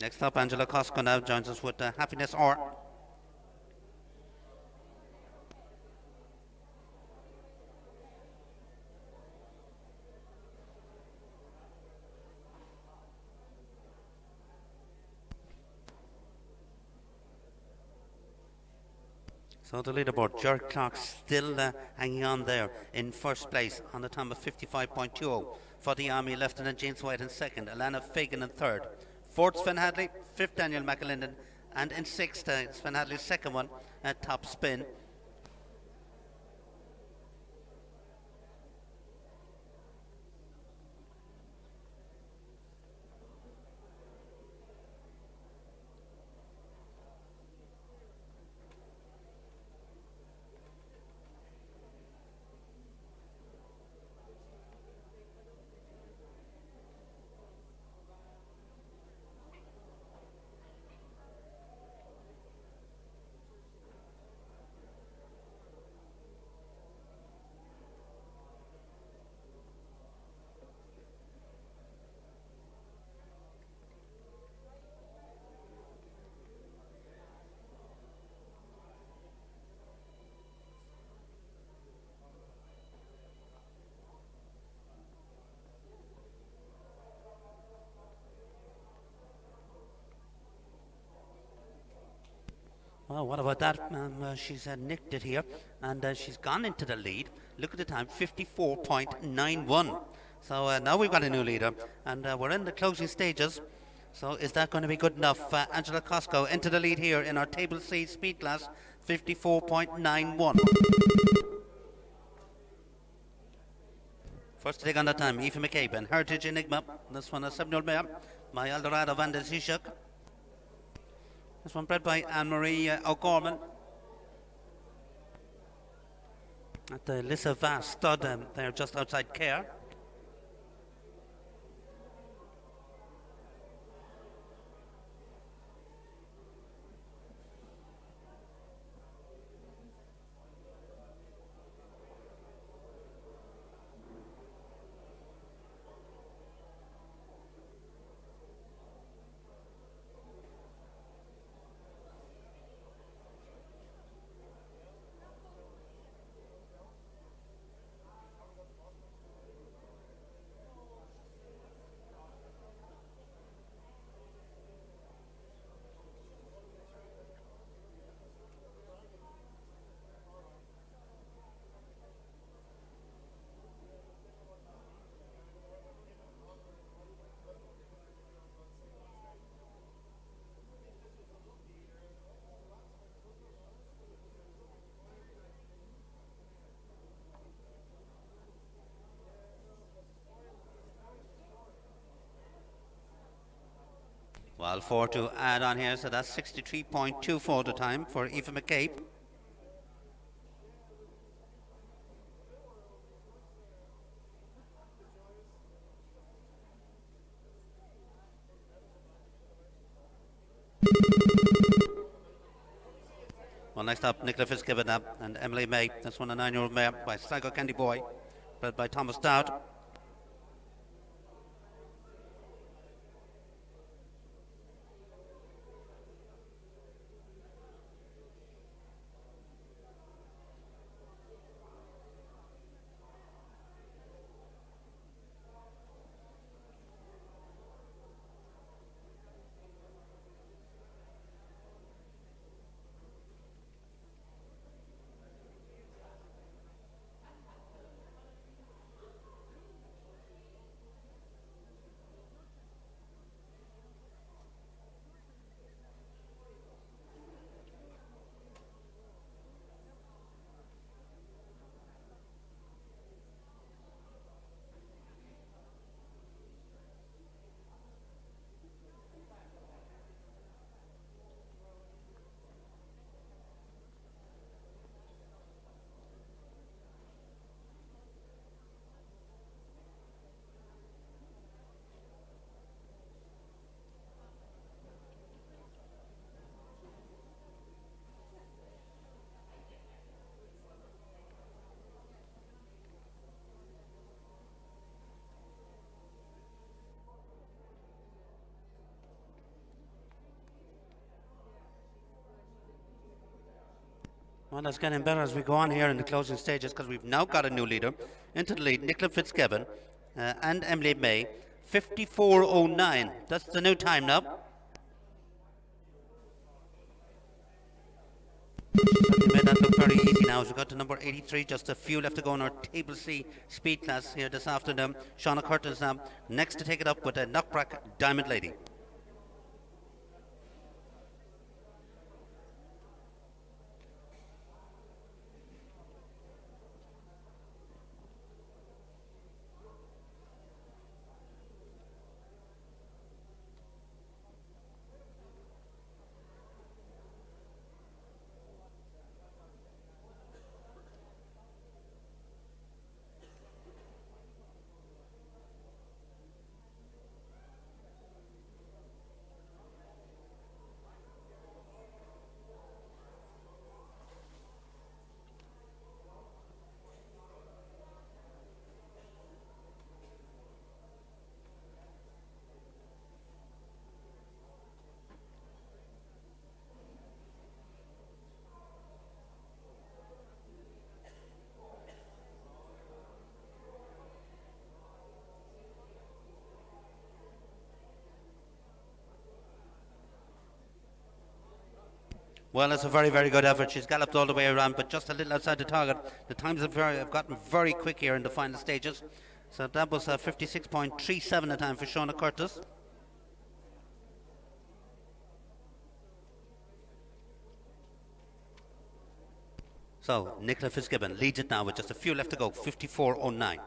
Next up, Angela Costco now joins us with Happiness Or. So the leaderboard, Jared Clark still hanging on there in first place on the time of 55.20. For the Army, Lieutenant James White in second, Alana Fagan in third. Fourth, Sven Hadley. Fifth, Daniel McAlinden. And in sixth, Sven Hadley's second one, Top Spin. Well, what about that? She's nicked it here, and she's gone into the lead. Look at the time, 54.91. So now we've got a new leader, and we're in the closing stages. So is that going to be good enough? Angela Costco into the lead here in our Table C speed class, 54.91. First to take on that time, Aoife McCabe and Heritage Enigma. This one a 7-year-old mare by Eldorado Van der Zizek. This one bred by Anne-Marie O'Gorman. At the Lissa Vast stud, they're just outside Care. Well, 4 to add on here, so that's 63.24 the time for Aoife McCabe. Well, next up, Nicola Fitzgibbon and Emily May. That's one, a 9-year-old mare by Sligo Candy Boy, bred by Thomas Dowd. Well, that's getting better as we go on here in the closing stages because we've now got a new leader. Into the lead, Nicola Fitzgibbon and Emily May, 54.09. That's the new time now. Certainly made that look very easy now as we got to number 83, just a few left to go in our Table C speed class here this afternoon. Shauna Curtis now next to take it up with a knockback Diamond Lady. Well, it's a very, very good effort. She's galloped all the way around, but just a little outside the target. The times have gotten very quick here in the final stages. So that was 56.37 the time for Shauna Curtis. So Nicola Fitzgibbon leads it now with just a few left to go, 54.09.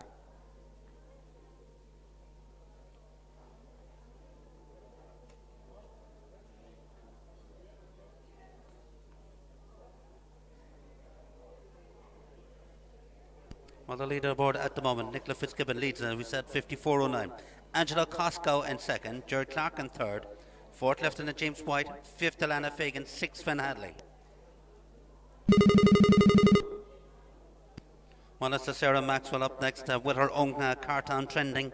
Well, the leaderboard at the moment, Nicola Fitzgibbon leads, as we said, 54.09. Angela Costco in second, Jared Clark in third, fourth Lieutenant James White, fifth Alana Fagan, sixth Finn Hadley. Well, that's Sarah Maxwell up next with her own Cartown Trending,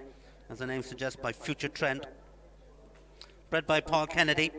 as the name suggests, by Future Trend. Bred by Paul Kennedy.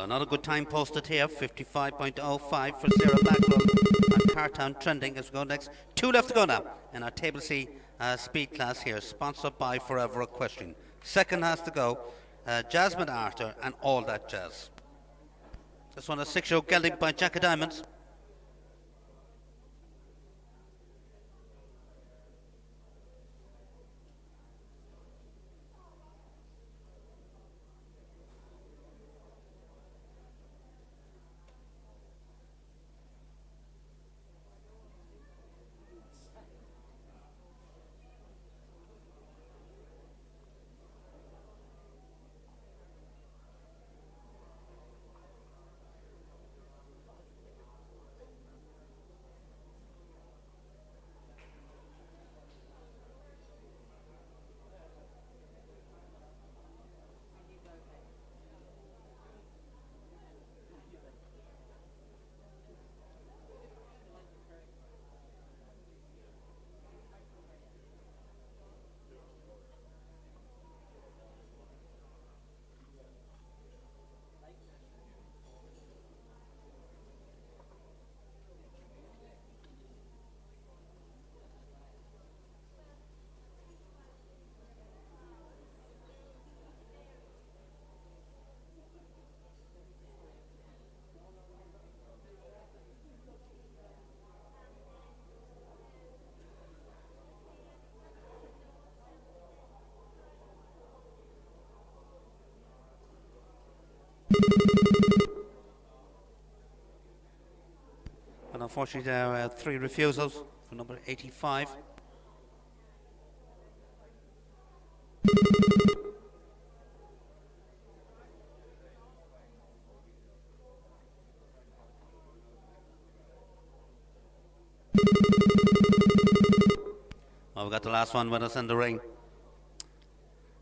another good time posted here, 55.05 for Sarah Blackwell and Cartown trending as we go next. 2 left to go now in our Table C speed class here, sponsored by Forever Equestrian. Second has to go, Jasmine Arthur and All That Jazz. This one a 6-year-old gelding by Jack of Diamonds. But unfortunately there are 3 refusals for number 85. Well, we've got the last one with us in the ring.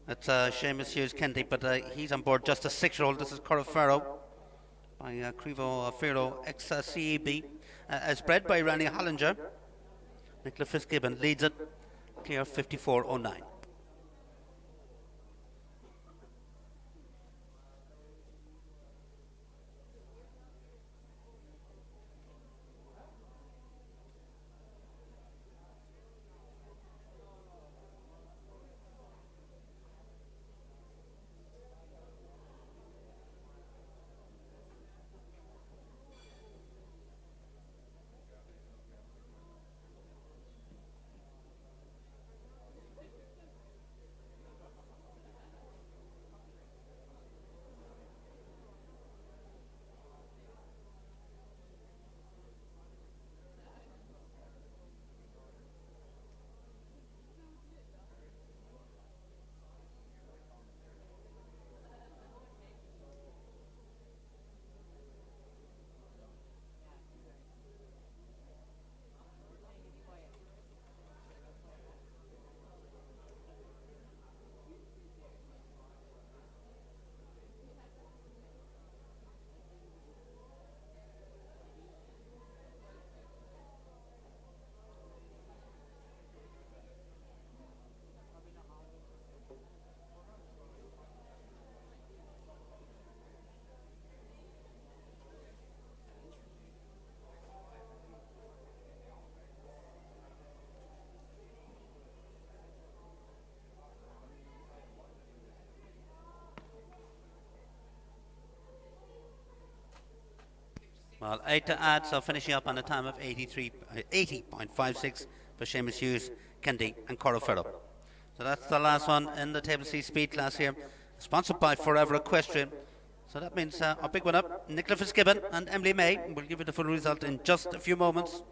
It's Seamus Hughes Kennedy, but he's on board just a 6-year-old. This is Corofaro by Crivo Firo ex-CEB. As bred by Randy Hollinger. Nicola Fitzgibbon leads it, clear 54.09. Well, 8 to add, so finishing up on a time of 80.56 for Seamus Hughes, Kennedy and Corofaro. So that's the last one in the Table C speed class here, sponsored by Forever Equestrian. So that means our big one up, Nicola Fitzgibbon and Emily May. We'll give you the full result in just a few moments.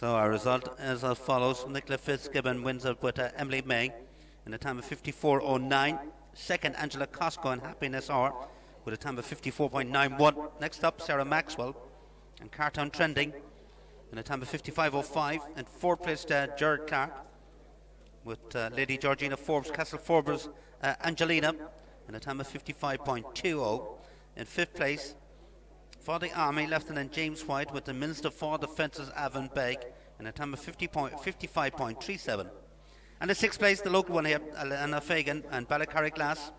So our result is as follows. Nicola Fitzgibbon wins it with Emily May in a time of 54.09. Second, Angela Costco and Happiness Hour with a time of 54.91. Next up, Sarah Maxwell and Cartown Trending in a time of 55.05. And fourth place, Jared Clark with Lady Georgina Forbes, Castle Forbes, Angelina in a time of 55.20. In fifth place, for the Army, Lieutenant James White with the Minister for Defence's Avon Begg in a time of 55.37. And in sixth place, the local one here, Anna Fagan and Ballycarry Glass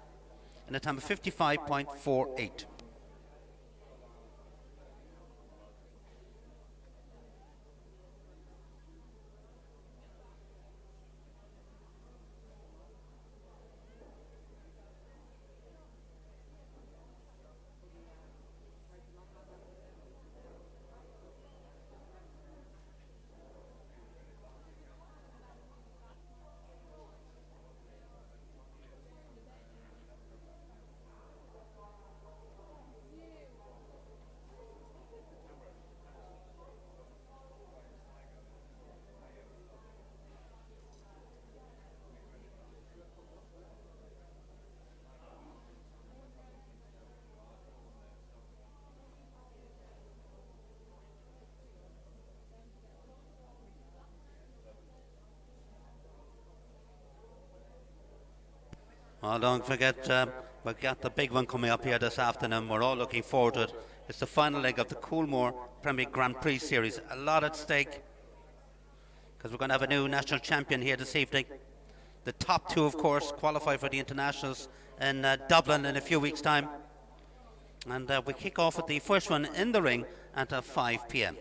in a time of 55.48. Well, don't forget, we've got the big one coming up here this afternoon. We're all looking forward to it. It's the final leg of the Coolmore Premier Grand Prix Series. A lot at stake because we're going to have a new national champion here this evening. The top two, of course, qualify for the internationals in Dublin in a few weeks' time. And we kick off with the first one in the ring at 5 p.m.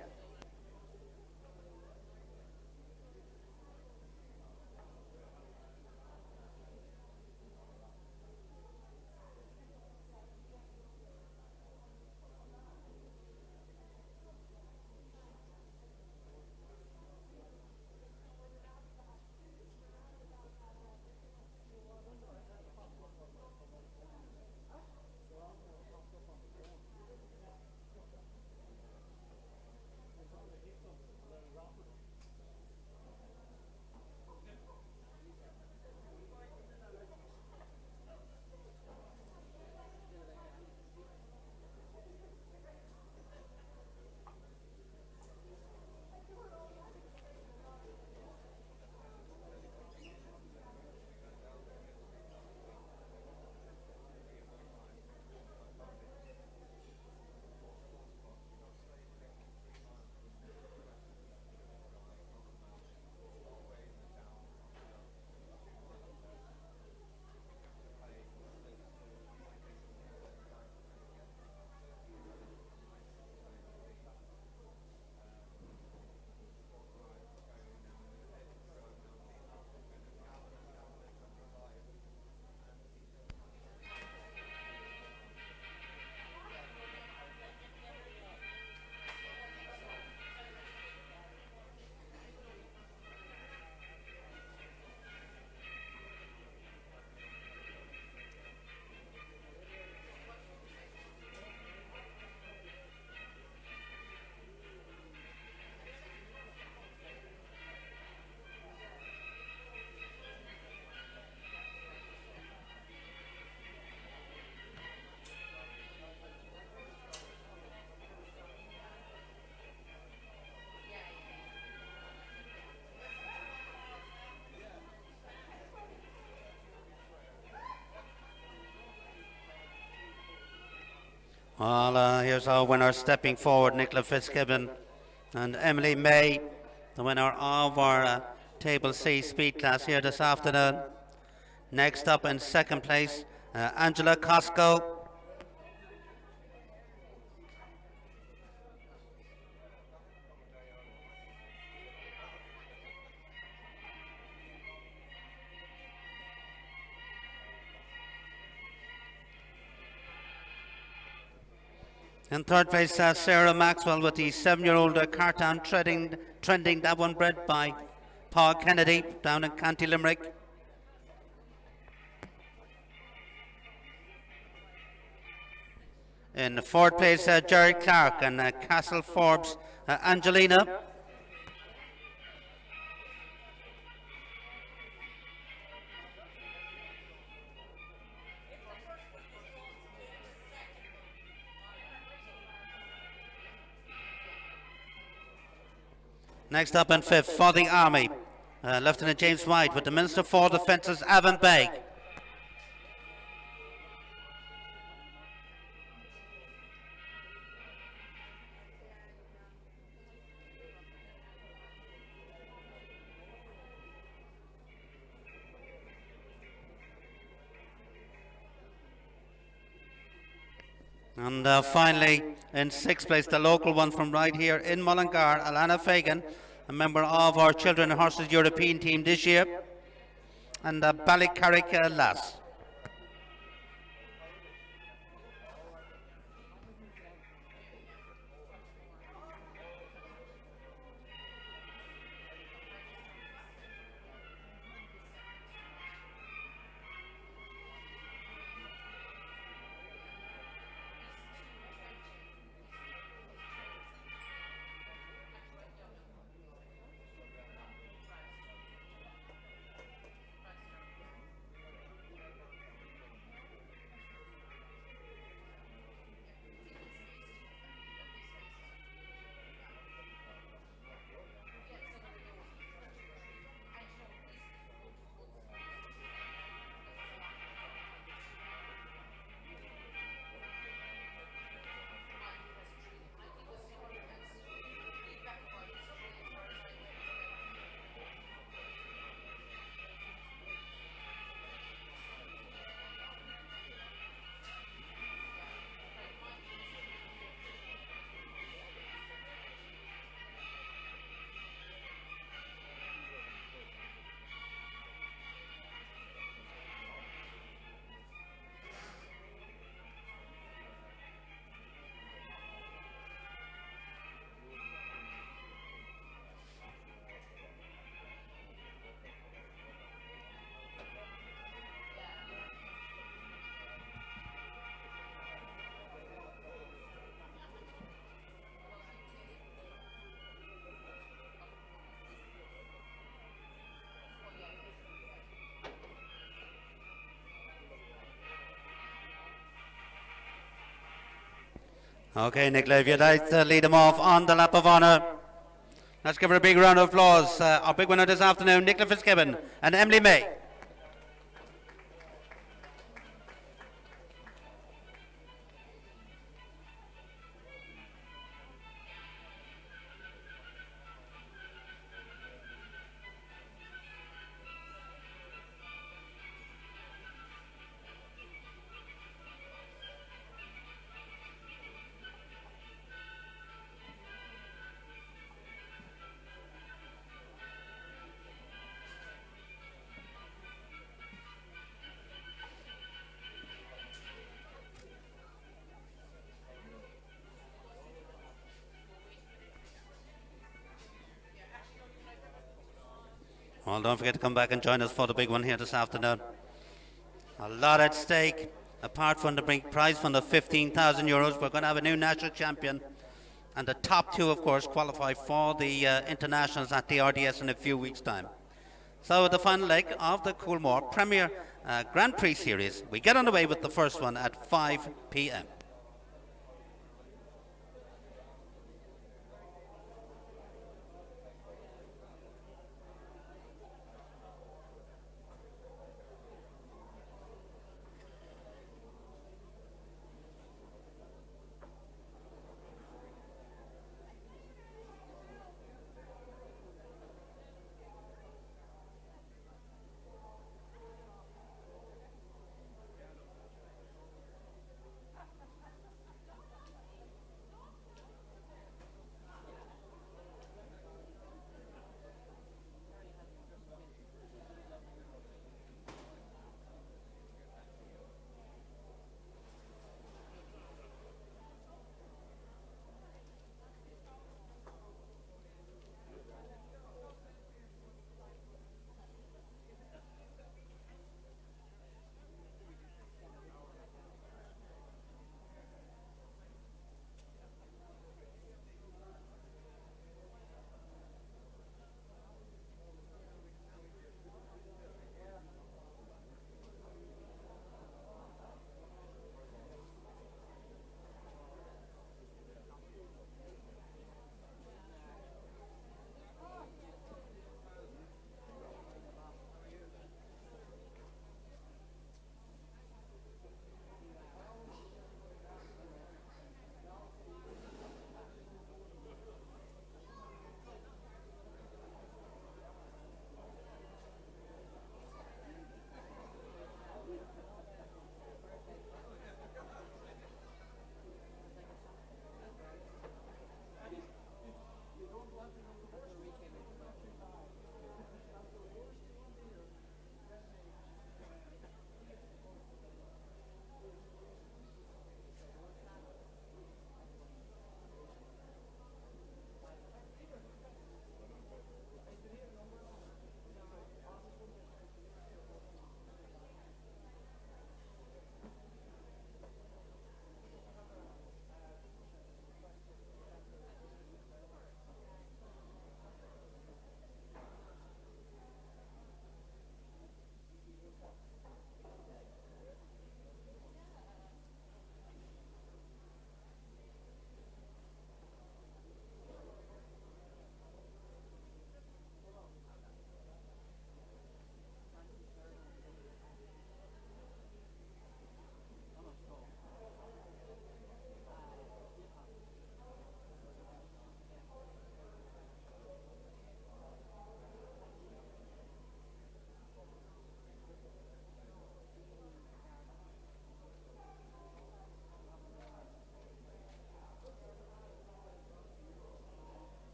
Well, here's our winner stepping forward, Nicola Fitzgibbon and Emily May, the winner of our Table C speed class here this afternoon. Next up in second place, Angela Costco. In third place, Sarah Maxwell with the 7-year-old Cartown Trending, that one bred by Paul Kennedy down in County Limerick. In fourth place, Jerry Clark and Castle Forbes, Angelina. Next up in fifth for the Army, Lieutenant James White with the Minister for Defence's Avon Begg. And finally, in sixth place, the local one from right here in Mullingar, Alana Fagan, a member of our Children and Horses European team this year, and Ballycarrick Lass. Okay, Nicola, if you'd like to lead them off on the lap of honour. Let's give her a big round of applause. Our big winner this afternoon, Nicola Fitzgibbon and Emily May. Well, don't forget to come back and join us for the big one here this afternoon. A lot at stake. Apart from the big prize fund of €15,000, we're going to have a new national champion. And the top two, of course, qualify for the internationals at the RDS in a few weeks' time. So the final leg of the Coolmore Premier Grand Prix Series, we get underway with the first one at 5 p.m.